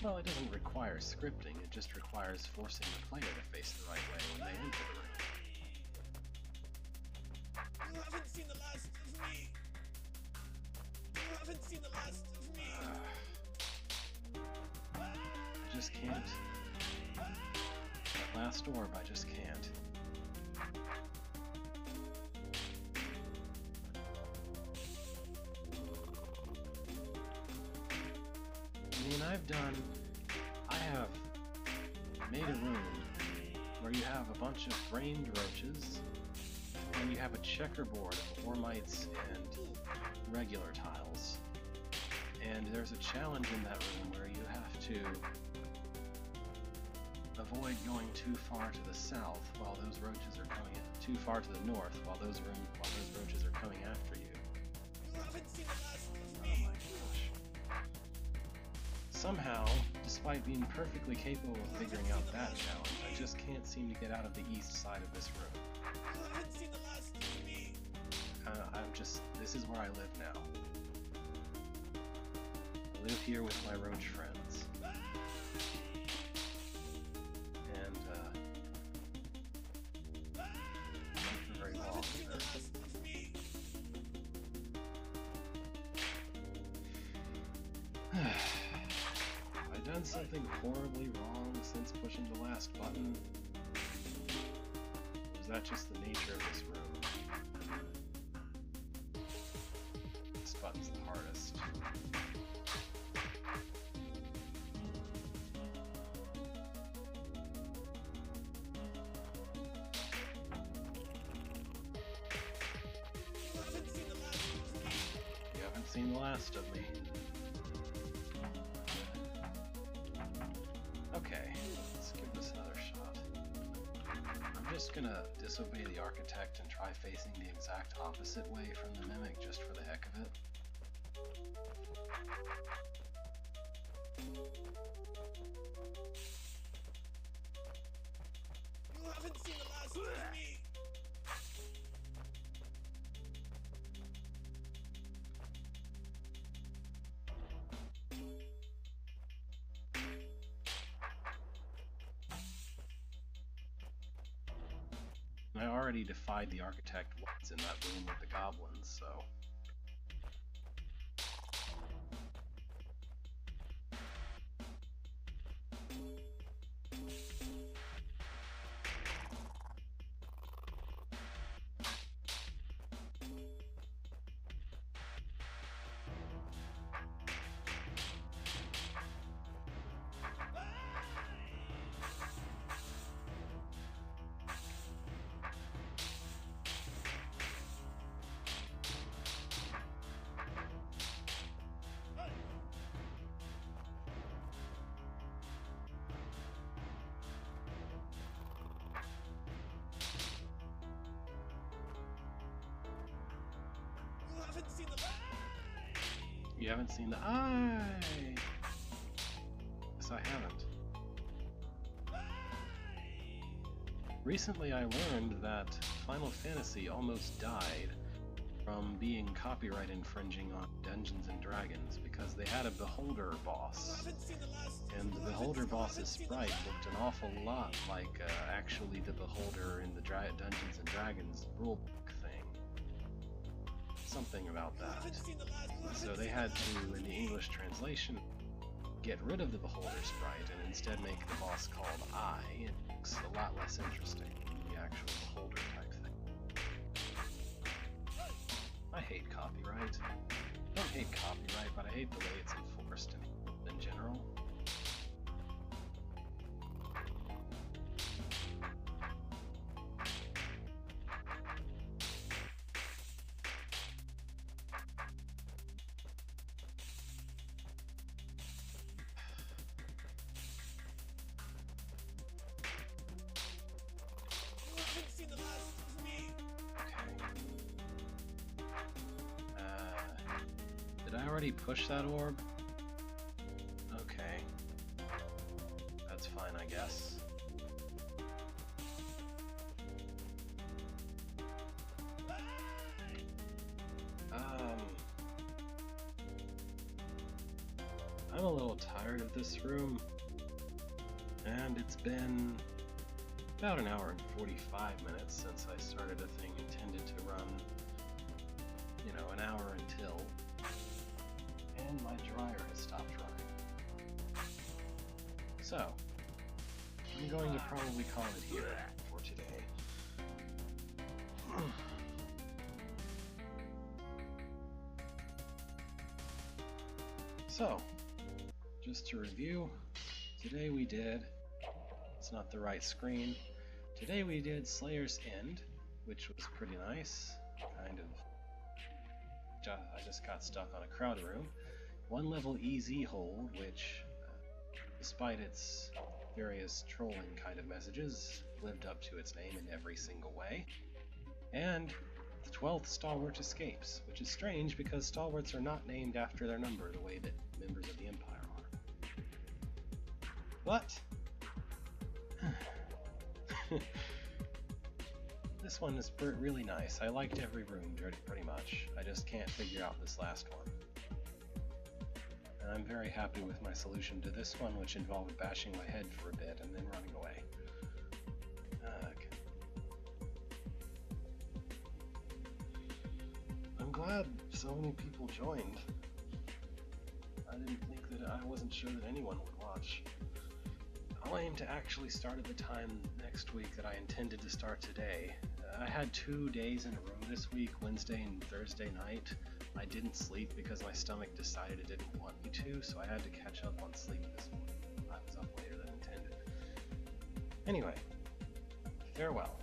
Well, it doesn't require scripting, it just requires forcing the player to face the right way when they enter the room. You haven't seen the last of me. You haven't seen the last of me. I just can't. That last orb, I just can't. I mean, I have made a room where you have a bunch of framed roaches, and you have a checkerboard of ormites and regular tiles. And there's a challenge in that room where you have to avoid going too far to the south while those roaches are coming in, too far to the north while those roaches are coming after you. You haven't seen the last of Oh me. my gosh. Somehow, despite being perfectly capable of figuring out that challenge, I just can't seem to get out of the east side of this room. You haven't seen the last of me. This is where I live now. I live here with my roach friends. And, not for very You long haven't seen the either. last of me. Have I done something horribly wrong since pushing the last button? Or is that just the nature of this room? This button's the hardest. You haven't seen the last of me. You haven't seen the last of me. Okay, let's give this another shot. I'm just gonna disobey the architect and try facing the exact opposite way from the mimic just for the heck of it. You haven't seen the last of me. I already defied the architect once in that room with the goblins, so... You haven't seen the light! You haven't seen the eye! Yes, I haven't. Recently I learned that Final Fantasy almost died from being copyright infringing on Dungeons & Dragons because they had a Beholder boss. And the Beholder boss's sprite looked an awful lot like actually the Beholder in the Dungeons & Dragons rulebook thing. Something about that. So they had to, in the English translation, get rid of the Beholder sprite and instead make the boss called I. It looks a lot less interesting than the actual Beholder type thing. I hate copyright. I don't hate copyright, but I hate the way it's enforced in general. You haven't seen the last of me! Did I already push that orb? Okay. That's fine, I guess. I'm a little tired of this room, and it's been about an hour and 45 minutes since I started a thing intended to run, you know, an hour until, and my dryer has stopped running. So, I'm going to probably call it here for today. So, just to review, today we did, it's not the right screen, today we did Slayer's End, which was pretty nice, kind of, I just got stuck on a crowd room. One level easy hold, which, despite its various trolling kind of messages, lived up to its name in every single way. And the 12th Stalwart Escapes, which is strange because Stalwarts are not named after their number the way that members of the Empire are. But this one is really nice. I liked every room pretty much. I just can't figure out this last one. And I'm very happy with my solution to this one, which involved bashing my head for a bit and then running away. Okay. I'm glad so many people joined. I didn't think that, I wasn't sure that anyone would watch. I'll aim to actually start at the time next week that I intended to start today. I had 2 days in a row this week, Wednesday and Thursday night. I didn't sleep because my stomach decided it didn't want me to, so I had to catch up on sleep this morning. I was up later than intended. Anyway, farewell.